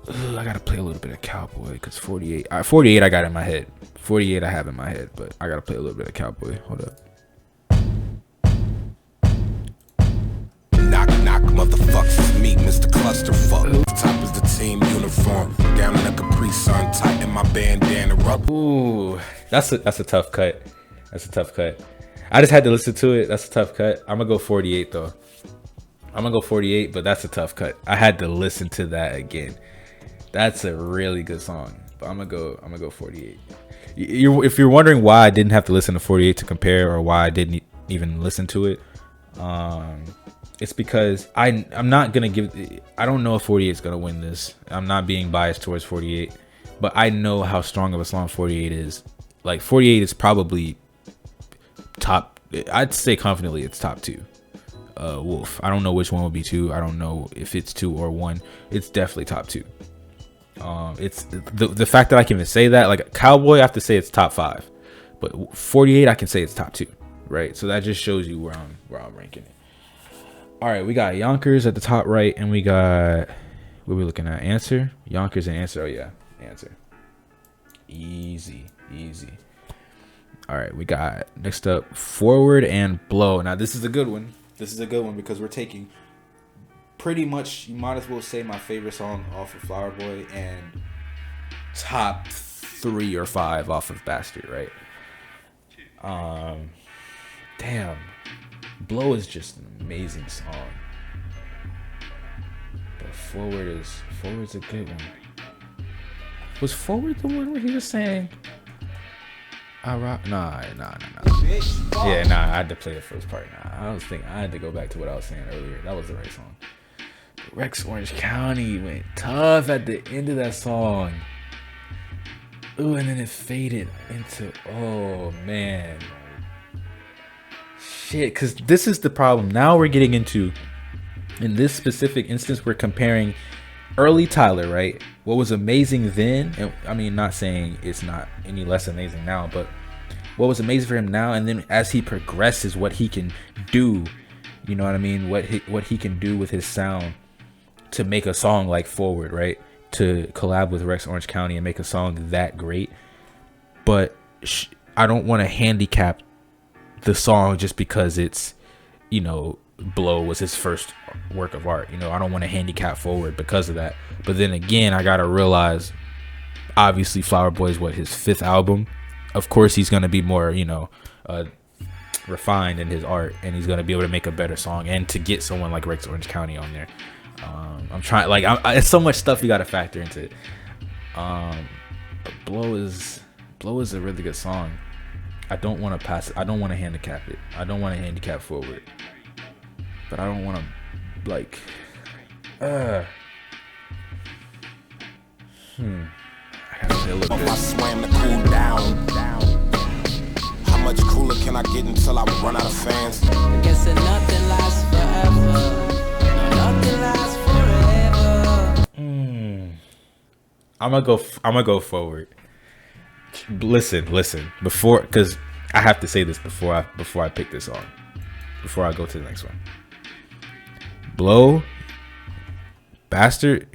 Speaker 1: I gotta play a little bit of Cowboy because 48 I got in my head. 48 I have in my head, but I gotta play a little bit of Cowboy. Hold up.
Speaker 2: Knock, motherfuckers, it's me, Mr. Clusterfuck. Top is the team uniform. Down in a Capri Sun, tighten my bandana rubber.
Speaker 1: Ooh, that's a tough cut. I just had to listen to it. That's a tough cut. I'm gonna go 48 though. But that's a tough cut. I had to listen to that again. That's a really good song. But I'm gonna go 48. If you're wondering why I didn't have to listen to 48 to compare, or why I didn't even listen to it, it's because I'm not gonna I don't know if 48 is gonna win this. I'm not being biased towards 48, but I know how strong of a song 48 is. Like, 48 is probably top. I'd say confidently it's top 2. Wolf. I don't know which one will be 2. I don't know if it's 2 or 1. It's definitely top 2. It's the fact that I can even say that. Like, Cowboy, I have to say it's top 5, but 48 I can say it's top 2, right? So that just shows you where I'm ranking it. All right, we got Yonkers at the top right, and we got, what are we looking at? Answer, Yonkers and Answer. Oh yeah, Answer. Easy. All right, we got next up Forward and Blow. Now this is a good one. Because we're taking pretty much, you might as well say, my favorite song off of Flower Boy and top 3 or 5 off of Bastard, right? Damn, Blow is just an amazing song, but Forward's a good one. Was Forward the one where he was saying, Nah. Yeah, nah. I had to play the first part. Nah, I had to go back to what I was saying earlier. That was the right song. Rex Orange County went tough at the end of that song. Ooh, and then it faded into, oh man. Shit, because this is the problem. Now we're getting into, in this specific instance, we're comparing early Tyler, right? What was amazing then, and I mean, not saying it's not any less amazing now, but what was amazing for him now, and then as he progresses, what he can do, you know what I mean? What he can do with his sound to make a song like Forward, right? To collab with Rex Orange County and make a song that great. But I don't want to handicap the song just because it's, you know, Blow was his first work of art. You know, I don't want to handicap Forward because of that. But then again, I gotta realize, obviously Flower Boy is his 5th album. Of course he's gonna be more, you know, refined in his art, and he's gonna be able to make a better song, and to get someone like Rex Orange County on there. I'm trying, like, it's so much stuff you got to factor into it. Blow is a really good song. I don't want to pass it. I don't want to handicap it. I don't want to handicap Forward, but I don't want to, like, I gotta say a little bit.
Speaker 2: I swam to cool down. How much cooler can I get until I run out of fans?
Speaker 4: I guess that nothing lasts forever. Nothing lasts forever.
Speaker 1: I'm gonna go Forward. Listen, before, because I have to say this before I pick this song, before I go to the next one. Blow, Bastard.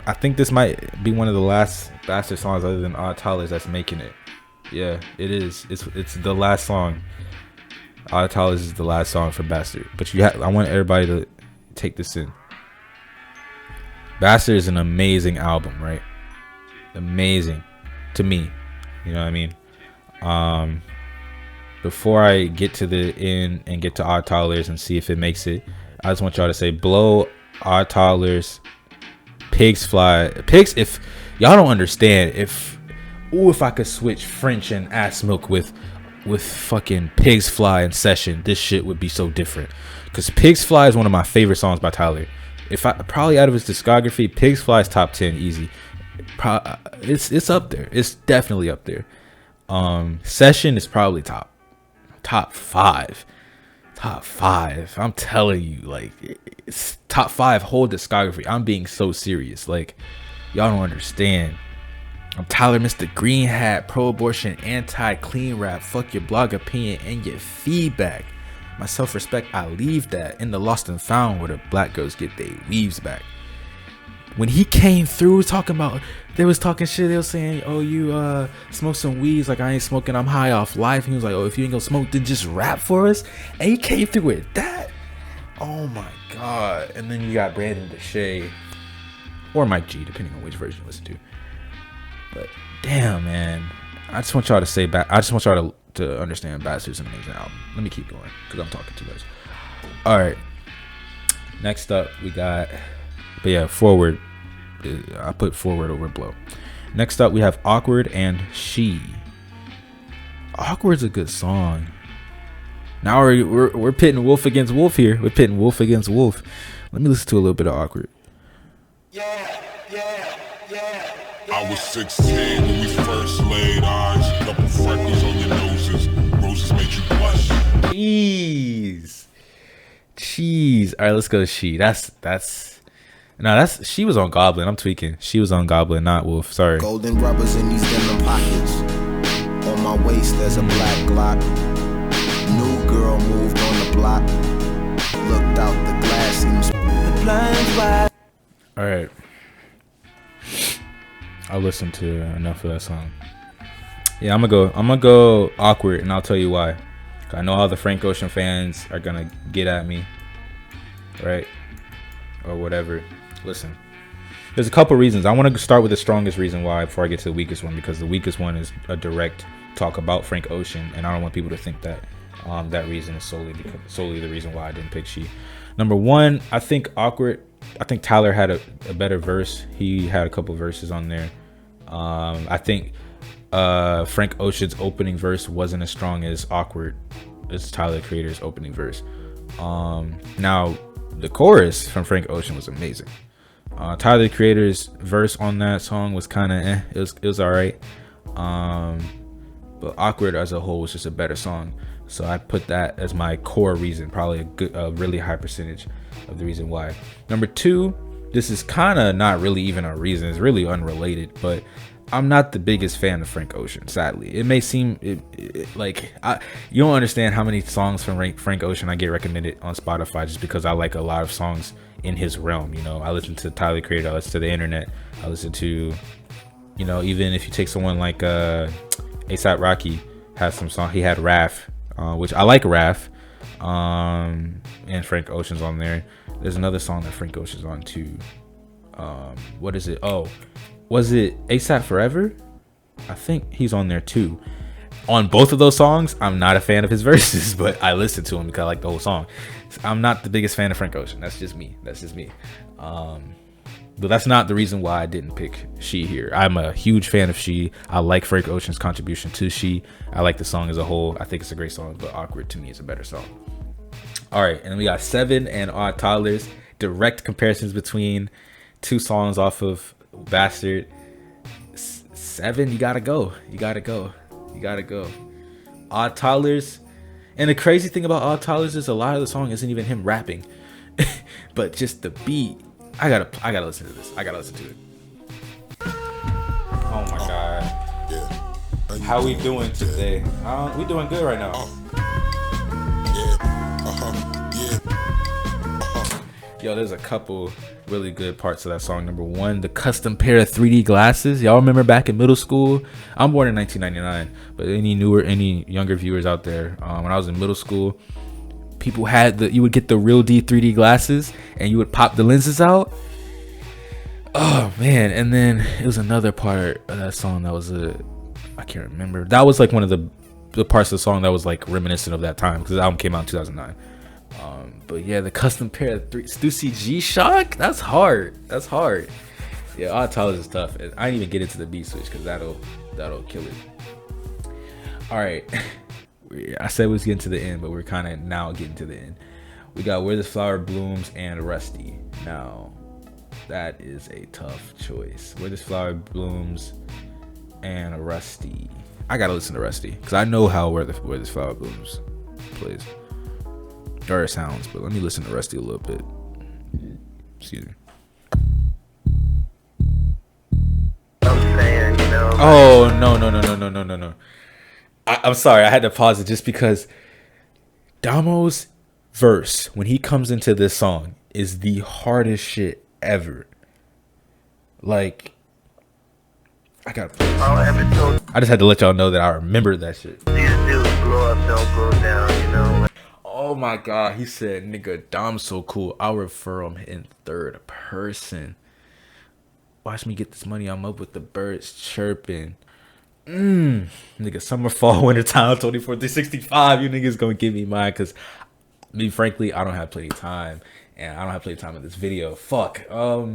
Speaker 1: I think this might be one of the last Bastard songs other than Odd Toddlers that's making it. Yeah, it is. It's the last song. Odd Toddlers is the last song for Bastard. But I want everybody to take this in. Bastard is an amazing album, right? Amazing to me. You know what I mean? Before I get to the end and get to Odd Toddlers and see if it makes it, I just want y'all to say Blow, Odd Toddlers, Pigs Fly. Pigs, if y'all don't understand, if I could switch French and Ass Milk with fucking Pigs Fly and Session, this shit would be so different. Because Pigs Fly is one of my favorite songs by Tyler. Probably out of his discography, Pigs Fly is top 10 easy. It's up there. It's definitely up there. Session is probably top 5. Top 5. I'm telling you, like, it's top 5 whole discography. I'm being so serious. Like, y'all don't understand. I'm Tyler, Mr. Green Hat, pro-abortion, anti-clean rap, fuck your blog opinion and your feedback. My self-respect, I leave that in the lost and found where the black girls get their weaves back. When he came through talking about, they was talking shit, they was saying, oh, you smoke some weeds, like I ain't smoking, I'm high off life. He was like, oh, if you ain't gonna smoke, then just rap for us. And he came through with that. Oh my God. And then you got Brandon Deshay or Mike G, depending on which version you listen to. But damn, man, I just want y'all to say back. I just want y'all to understand Bastard's an amazing album. Let me keep going because I'm talking too much. All right, next up we got, but yeah, Forward. I put Forward over Blow. Next up we have Awkward and She. Awkward's a good song. Now we're pitting wolf against wolf here. We're pitting wolf against wolf. Let me listen to a little bit of Awkward.
Speaker 2: Yeah.
Speaker 3: I was 16 when we first laid eyes. Couple freckles on your noses. Roses made you blush.
Speaker 1: Cheese. All right, let's go to She. That's She was on Goblin. I'm tweaking. She was on Goblin, not Wolf. Sorry.
Speaker 2: Golden rubbers in these denim pockets. On my waist there's a black Glock. New girl moved on the block. Looked out the glass, seems the blinds wide.
Speaker 1: All right. I listened to enough of that song. Yeah, I'm gonna go Awkward, and I'll tell you why. I know all the Frank Ocean fans are gonna get at me, right, or whatever. Listen, there's a couple reasons. I want to start with the strongest reason why before I get to the weakest one, because the weakest one is a direct talk about Frank Ocean, and I don't want people to think that that reason is solely the reason why I didn't pick She. Number one, I think Awkward. I think Tyler had a better verse. He had a couple verses on there. I think Frank Ocean's opening verse wasn't as strong as Awkward as Tyler the Creator's opening verse. Now the chorus from Frank Ocean was amazing. Tyler the Creator's verse on that song was kind of it was all right. But Awkward as a whole was just a better song. So I put that as my core reason, probably a really high percentage of the reason why. Number 2, this is kind of not really even a reason. It's really unrelated, but I'm not the biggest fan of Frank Ocean, sadly. It may seem like you don't understand how many songs from Frank Ocean I get recommended on Spotify just because I like a lot of songs in his realm. You know, I listen to Tyler the Creator, I listen to the internet, I listen to, you know, even if you take someone like A$AP Rocky has some song. He had Raph, which I like Raph, and Frank Ocean's on there. There's another song that Frank Ocean's on too. What is it? Oh, was it A$AP Forever? I think he's on there too. On both of those songs, I'm not a fan of his verses, but I listen to him because I like the whole song. I'm not the biggest fan of Frank Ocean. That's just me. But that's not the reason why I didn't pick She here. I'm a huge fan of She. I like Frank Ocean's contribution to She. I like the song as a whole. I think it's a great song, but Awkward to me is a better song. All right, and then we got 7 and Odd Toddlers. Direct comparisons between 2 songs off of Bastard. 7, you gotta go. Odd Toddlers. And the crazy thing about Odd Toddlers is a lot of the song isn't even him rapping, but just the beat. I gotta listen to this. I gotta listen to it. Oh my god. How we doing today? We doing good right now. Yo, there's a couple really good parts of that song. Number 1, the custom pair of 3D glasses. Y'all remember back in middle school? I'm born in 1999, but any younger viewers out there, when I was in middle school, people had you would get the Real D 3D glasses and you would pop the lenses out. Oh man. And then it was another part of that song that was I can't remember. That was like one of the parts of the song that was like reminiscent of that time because the album came out in 2009. But yeah, the custom pair of 3 Stussy G-Shock, that's hard. Yeah, Odd Toddlers is tough. I didn't even get into the beat switch because that'll kill it. All right. I said we was getting to the end, but we're kind of now getting to the end. We got Where This Flower Blooms and Rusty. Now, that is a tough choice. Where This Flower Blooms and Rusty. I gotta listen to Rusty because I know how Where This Flower Blooms plays or sounds, but let me listen to Rusty a little bit. Excuse me. Oh no. I'm sorry, I had to pause it just because Damo's verse when he comes into this song is the hardest shit ever. Like, I gotta play this. I just had to let y'all know that I remember that shit. These dudes blow up, don't go down, you know. Oh my god, he said, nigga, Dom's so cool, I'll refer him in 3rd person. Watch me get this money, I'm up with the birds chirping. Nigga, summer, fall, winter time, 24 to 65. You niggas gonna give me mine because me, frankly, I don't have plenty of time, and I don't have plenty of time in this video. Fuck. But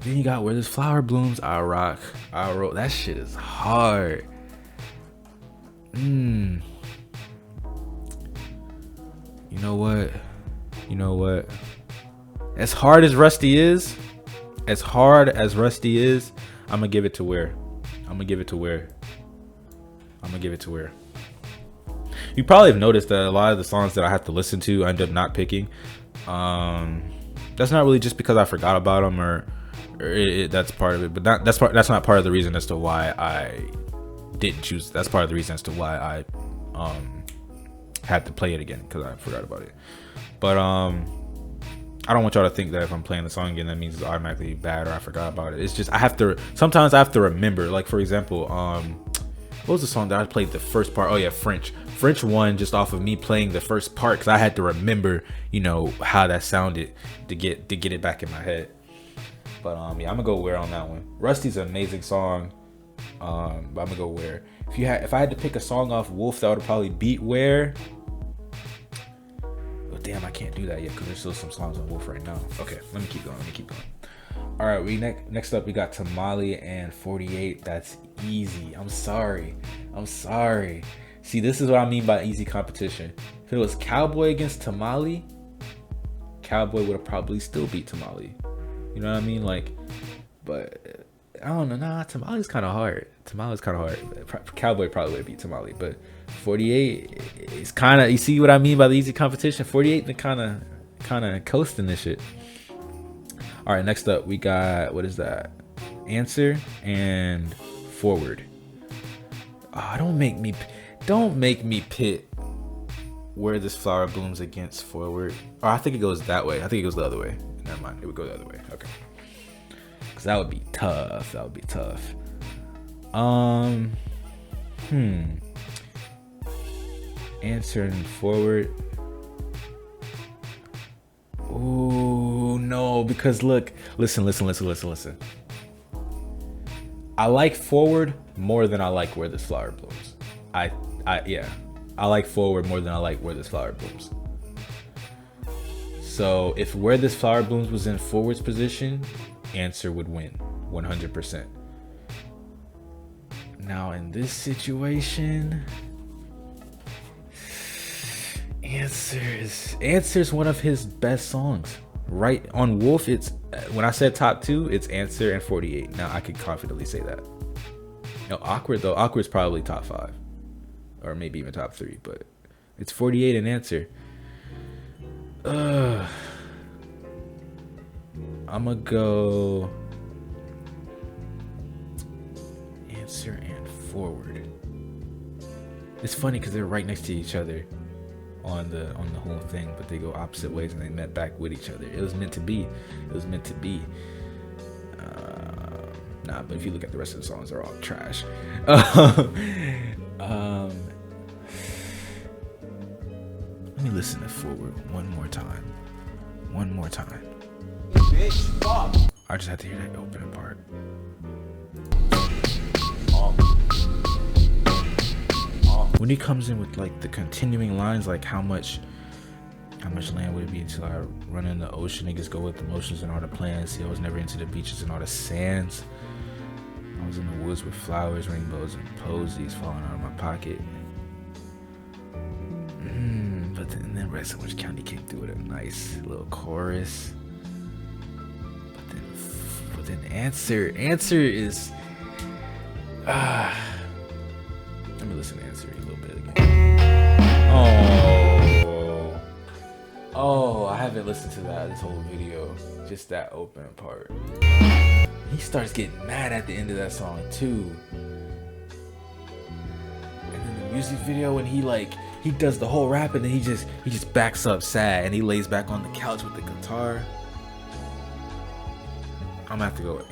Speaker 1: then you got Where This Flower Blooms. I rock. I wrote that shit is hard. You know what? As hard as Rusty is, I'm gonna give it to Where. You probably have noticed that a lot of the songs that I have to listen to I end up not picking. That's not really just because I forgot about them or that's part of it, but that's not part of the reason as to why I didn't choose. That's part of the reason as to why I had to play it again because I forgot about it. But I don't want y'all to think that if I'm playing the song again, that means it's automatically bad or I forgot about it. It's just sometimes I have to remember. Like, for example, what was the song that I played the first part? Oh yeah, French won just off of me playing the first part because I had to remember, how that sounded to get it back in my head. But yeah, I'm gonna go Where on that one. Rusty's an amazing song. But I'm gonna go Where. If I had to pick a song off Wolf that would probably beat Where. Oh damn, I can't do that yet because there's still some songs on Wolf right now. Okay, let me keep going. All right, next up we got Tamale and 48. That's easy. I'm sorry. See, this is what I mean by easy competition. If it was Cowboy against Tamale, Cowboy would have probably still beat Tamale. You know what I mean? Like, but I don't know. Nah, Tamale's kind of hard. Cowboy probably would have beat Tamale, but 48 is kind of. You see what I mean by the easy competition? 48 been kind of coasting this shit. All right, next up we got, what is that? Answer and Forward. Oh, don't make me pit Where This Flower Blooms against Forward. Oh, I think it goes that way. I think it goes the other way. Never mind. It would go the other way. Okay. Because that would be tough. Answer and Forward. Ooh, no, because look, listen. I like Forward more than I like Where This Flower Blooms. I like Forward more than I like Where This Flower Blooms. So if Where This Flower Blooms was in Forward's position, Answer would win 100%. Now in this situation, Answer's one of his best songs. Right on Wolf, it's when I said top 2, it's Answer and 48. Now I could confidently say that. Awkward though. Awkward's probably top 5. Or maybe even top 3, but it's 48 and Answer. I'ma go Answer and Forward. It's funny because they're right next to each other on the whole thing, but they go opposite ways and they met back with each other. It was meant to be. Nah, but if you look at the rest of the songs, they're all trash. Let me listen to Forward one more time. Bitch, fuck. I just had to hear that opening part. When he comes in with like the continuing lines, like how much land would it be until I run in the ocean? Niggas go with emotions and all the plans. See, I was never into the beaches and all the sands. I was in the woods with flowers, rainbows, and posies falling out of my pocket. But then Red Orange County came through with a nice little chorus. But then Answer is let me listen to Answer a little bit again. Oh, I haven't listened to this whole video. Just that open part. He starts getting mad at the end of that song too. And then the music video when he does the whole rap and then he just backs up sad and he lays back on the couch with the guitar. I'm gonna have to go with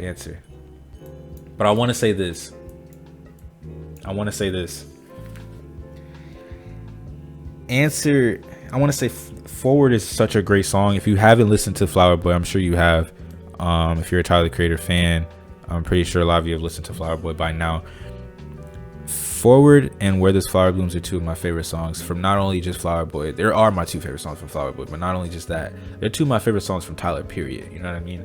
Speaker 1: Answer. But I want to say this. Answer, I want to say Forward is such a great song. If you haven't listened to Flower Boy, I'm sure you have. If you're a Tyler the Creator fan, I'm pretty sure a lot of you have listened to Flower Boy by now. Forward and Where This Flower Blooms are 2 of my favorite songs from not only just Flower Boy. There are my 2 favorite songs from Flower Boy, but not only just that. They're 2 of my favorite songs from Tyler, period. You know what I mean?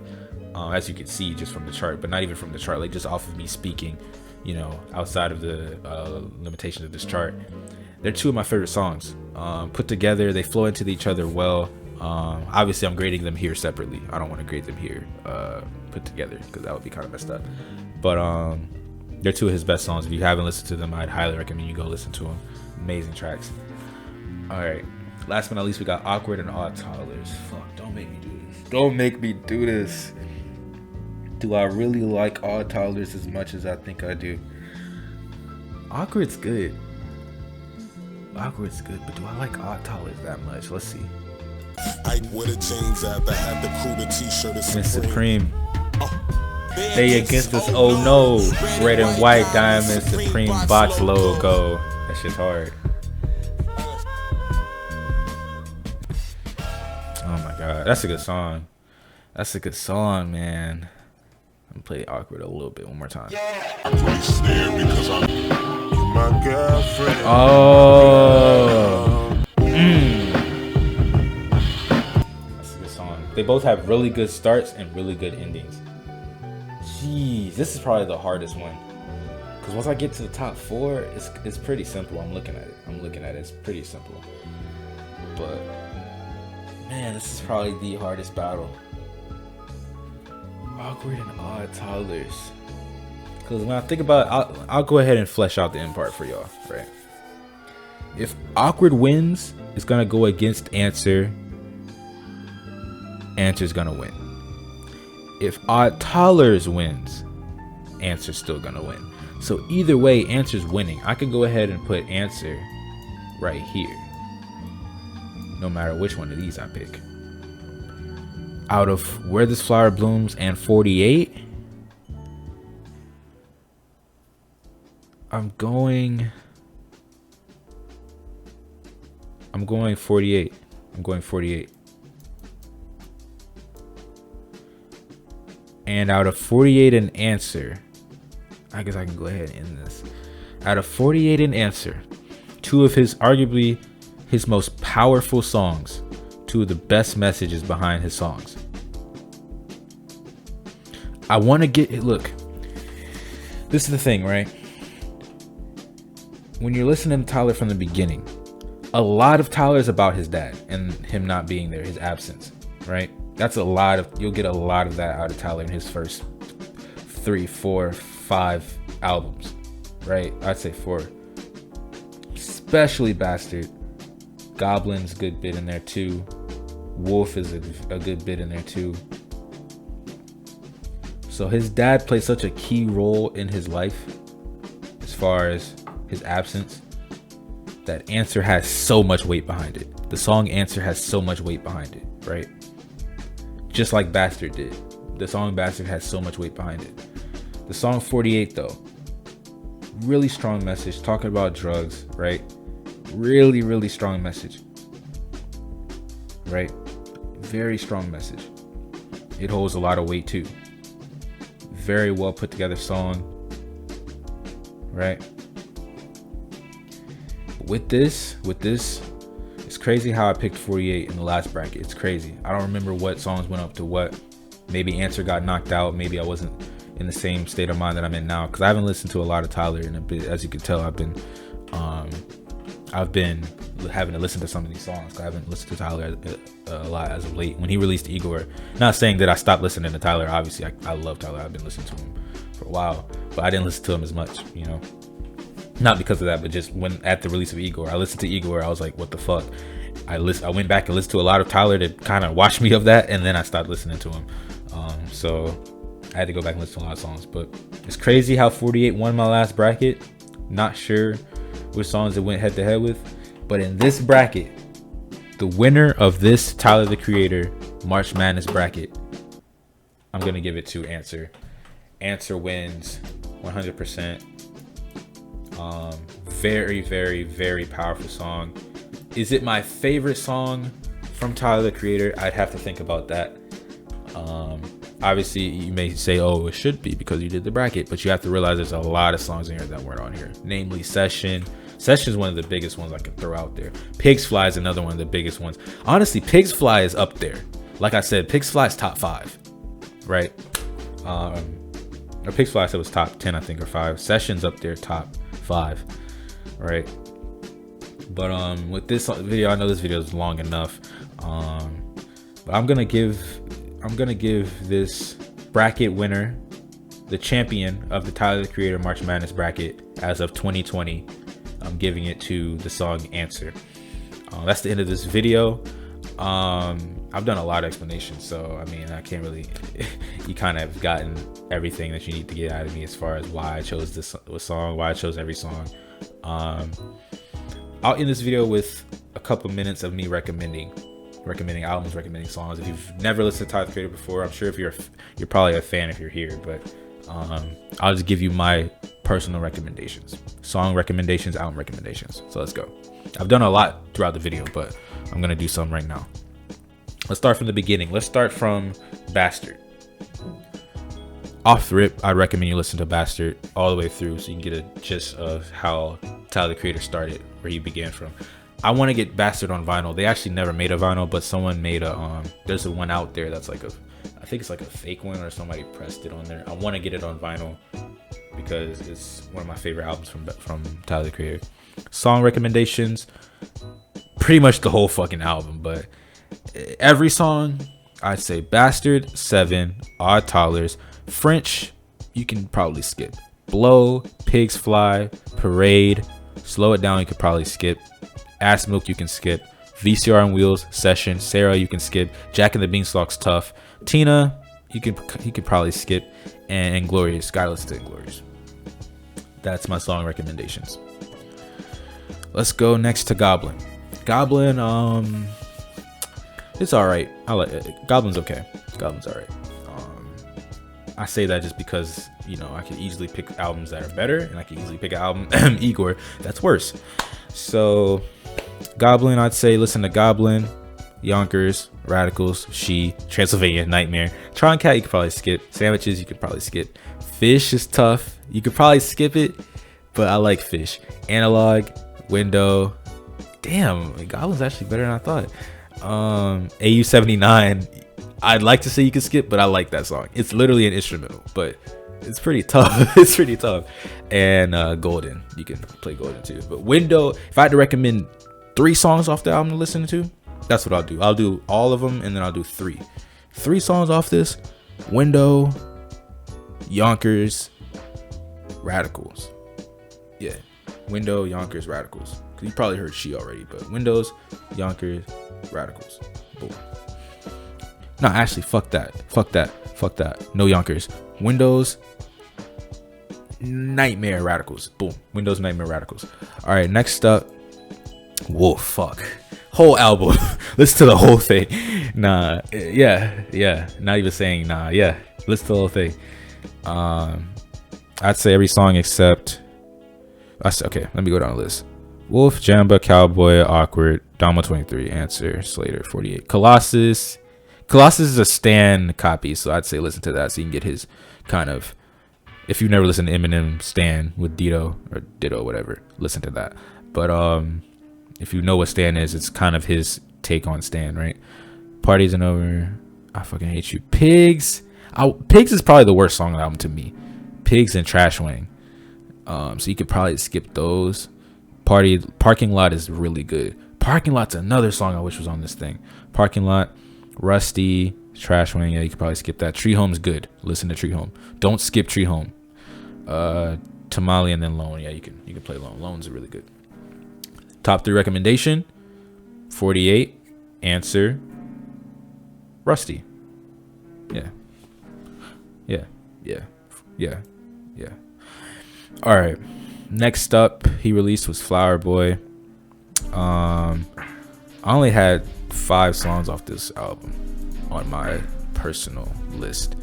Speaker 1: As you can see just from the chart, but not even from the chart, like just off of me speaking, you know, outside of the limitations of this chart. They're 2 of my favorite songs. Put together, they flow into each other well. Obviously I'm grading them here separately. I don't want to grade them here put together because that would be kind of messed up, but they're 2 of his best songs. If you haven't listened to them, I'd highly recommend you go listen to them. Amazing tracks. All right, last but not least, we got Awkward and Odd Toddlers. Fuck, don't make me do this. Do I really like Odd Toddlers as much as I think I do? Awkward's good, but do I like Odd Toddlers that much? Let's see.
Speaker 3: I wear the jeans after I had the crew, the t-shirt is
Speaker 1: Supreme. They against us, oh no. Red and white diamond Supreme box logo. That shit's hard. Oh my god, that's a good song. Man. I'm gonna play Awkward a little bit one more time.
Speaker 3: I play snare because I'm my girlfriend.
Speaker 1: Oh. That's a good song. They both have really good starts and really good endings. Jeez, this is probably the hardest one. Because once I get to the top 4, it's pretty simple. I'm looking at it. It's pretty simple. But man, this is probably the hardest battle. Awkward and odd toddlers. Because when I think about it, I'll go ahead and flesh out the end part for y'all, right? If awkward wins, it's gonna go against answer. Answer's gonna win. If odd toddlers wins, answer's still gonna win. So either way, answer's winning. I can go ahead and put answer right here, no matter which one of these I pick. Out of Where This Flower Blooms and 48, I'm going 48. I'm going 48. And out of 48 and answer, I guess I can go ahead and end this. Out of 48 and answer, 2 of his, arguably his most powerful songs, 2 of the best messages behind his songs. I want to get, look, this is the thing, right? When you're listening to Tyler from the beginning, a lot of Tyler is about his dad and him not being there, his absence, right? That's a lot of, you'll get a lot of that out of Tyler in his first 3, 4, 5 albums, right? I'd say 4. Especially Bastard. Goblin's a good bit in there too. Wolf is a good bit in there too. So his dad played such a key role in his life as far as his absence, that Answer has so much weight behind it. The song Answer has so much weight behind it, right? Just like Bastard did. The song Bastard has so much weight behind it. The song 48 though, really strong message, talking about drugs, right? Really, really strong message, right? Very strong message. It holds a lot of weight too. Very well put together song, right? With this, it's crazy how I picked 48 in the last bracket. It's crazy. I don't remember what songs went up to what. Maybe Answer got knocked out. Maybe I wasn't in the same state of mind that I'm in now, because I haven't listened to a lot of Tyler in a bit. As you can tell, I've been having to listen to some of these songs. I haven't listened to Tyler a lot as of late. When he released Igor, not saying that I stopped listening to Tyler. Obviously, I love Tyler. I've been listening to him for a while, but I didn't listen to him as much, you know. Not because of that, but just when at the release of Igor, I listened to Igor. I was like, what the fuck? I went back and listened to a lot of Tyler to kind of wash me of that, and then I stopped listening to him. So I had to go back and listen to a lot of songs. But it's crazy how 48 won my last bracket. Not sure which songs it went head to head with, but in this bracket, the winner of this Tyler the Creator March Madness bracket, I'm gonna give it to Answer. Answer wins 100%. Very, very, very powerful song. Is it my favorite song from Tyler the Creator? I'd have to think about that. Obviously you may say, oh, it should be because you did the bracket, but you have to realize there's a lot of songs in here that weren't on here, namely Session is one of the biggest ones I can throw out there. Pigs Fly is another one of the biggest ones. Honestly, Pigs Fly is up there. Like I said, Pigs Fly is top 5, right? Or Pigs Fly I said was top 10, I think, or 5. Session's up there, top 5, right? But with this video, I know this video is long enough, but I'm gonna give this bracket winner, the champion of the Tyler the Creator March Madness bracket as of 2020, I'm giving it to the song Answer. That's the end of this video. I've done a lot of explanations, so I mean, I can't really you kind of have gotten everything that you need to get out of me as far as why I chose this song, why I chose every song. I'll end this video with a couple minutes of me recommending albums, recommending songs. If you've never listened to Tyler the Creator before, I'm sure if you're probably a fan if you're here, but I'll just give you my personal recommendations, song recommendations, album recommendations. So let's go. I've done a lot throughout the video, but I'm gonna do some right now. Let's start from the beginning. Let's start from Bastard. Off the rip, I recommend you listen to Bastard all the way through so you can get a gist of how Tyler the Creator started, where he began from. I want to get Bastard on vinyl. They actually never made a vinyl, but someone made a there's a one out there that's like I think it's like a fake one, or somebody pressed it on there. I want to get it on vinyl because it's one of my favorite albums from Tyler the Creator. Song recommendations, pretty much the whole fucking album, but every song I'd say Bastard 7, Odd Toddlers, French you can probably skip, Blow, Pigs Fly, Parade, Slow It Down you could probably skip, Ass Milk you can skip, VCR on Wheels, Session, Sarah you can skip, Jack and the Beanstalk's Tough, Tina you could probably skip, and Inglorious, Skyless to Inglorious. That's my song recommendations. Let's go next to Goblin. Goblin, it's all right. I like it. Goblin's okay. Goblin's all right. I say that just because, you know, I can easily pick albums that are better, and I can easily pick an album Igor that's worse. So Goblin, I'd say listen to Goblin, Yonkers, Radicals, She, Transylvania, Nightmare, Tron Cat you could probably skip, Sandwiches you could probably skip, Fish is tough you could probably skip it, but I like Fish, Analog, Window. Damn, Goblin's actually better than I thought. AU 79 I'd like to say you could skip, but I like that song. It's literally an instrumental, but it's pretty tough. It's pretty tough. And Golden, you can play Golden too. But Window, if I had to recommend 3 songs off the album to listen to, that's what I'll do. I'll do all of them, and then I'll do 3 songs off this: Window, Yonkers, Radicals. Yeah, Window, Yonkers, Radicals. You probably heard She already, but Windows, Yonkers, Radicals. Boom. No, actually, fuck that. No Yonkers. Windows, Nightmare, Radicals. Boom. Windows, Nightmare, Radicals. All right, next up. Whoa, fuck. Whole album. Listen to the whole thing. Nah, yeah. Not even saying nah. Yeah, listen to the whole thing. I'd say every song except. Okay, let me go down the list. Wolf, Jamba, Cowboy, Awkward, Dama 23, Answer, Slater 48, Colossus. Colossus is a Stan copy, so I'd say listen to that so you can get his kind of. If you've never listened to Eminem Stan with Ditto, whatever, listen to that. But if you know what Stan is, it's kind of his take on Stan, right? Party Isn't Over. I fucking hate you. Pigs. Pigs is probably the worst song on the album to me. Pigs and Trash Wang. So you could probably skip those. Parking Lot is really good. Parking Lot's another song I wish was on this thing. Parking Lot, Rusty, Trash Wing. Yeah, you could probably skip that. Tree Home's good. Listen to Tree Home. Don't skip Tree Home. Tamale and then Lone. Yeah, you can play Lone. Lone's really good. Top 3 recommendation: 48, Answer, Rusty. Yeah. All right. Next up, he released was Flower Boy. I only had 5 songs off this album on my personal list,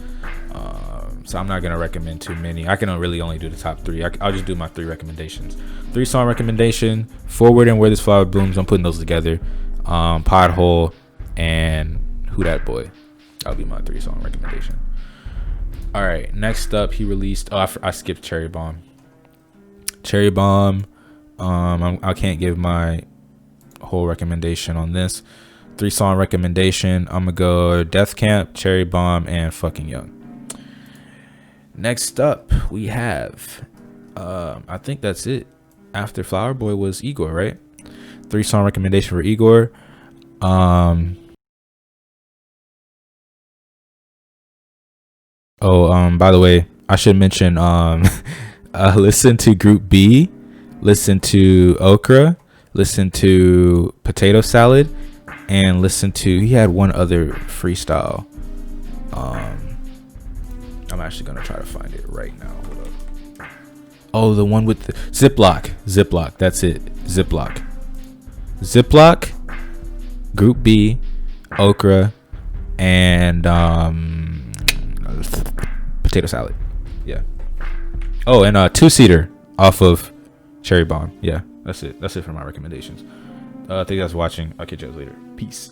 Speaker 1: so I'm not gonna recommend too many. I can really only do the top 3. I'll just do my 3 recommendations. 3 song recommendation: Forward and Where This Flower Blooms. I'm putting those together. Pothole and Who Dat Boy. That'll be my 3 song recommendation. All right, next up, he released. I skipped Cherry Bomb. Cherry Bomb. I can't give my whole recommendation on this. 3 song recommendation. I'm gonna go Death Camp, Cherry Bomb, and Fucking Young. Next up, we have. I think that's it. After Flower Boy was Igor, right? 3 song recommendation for Igor. By the way, I should mention listen to Group B, listen to Okra, listen to Potato Salad, and listen to, he had one other freestyle. I'm actually gonna try to find it right now. Hold up. Oh, the one with the Ziploc, that's it. Ziploc, Group B, Okra, and Potato Salad. Yeah. Oh, and 2-seater off of Cherry Bomb. Yeah, that's it for my recommendations. Thank you guys for watching. I'll catch you guys later. Peace.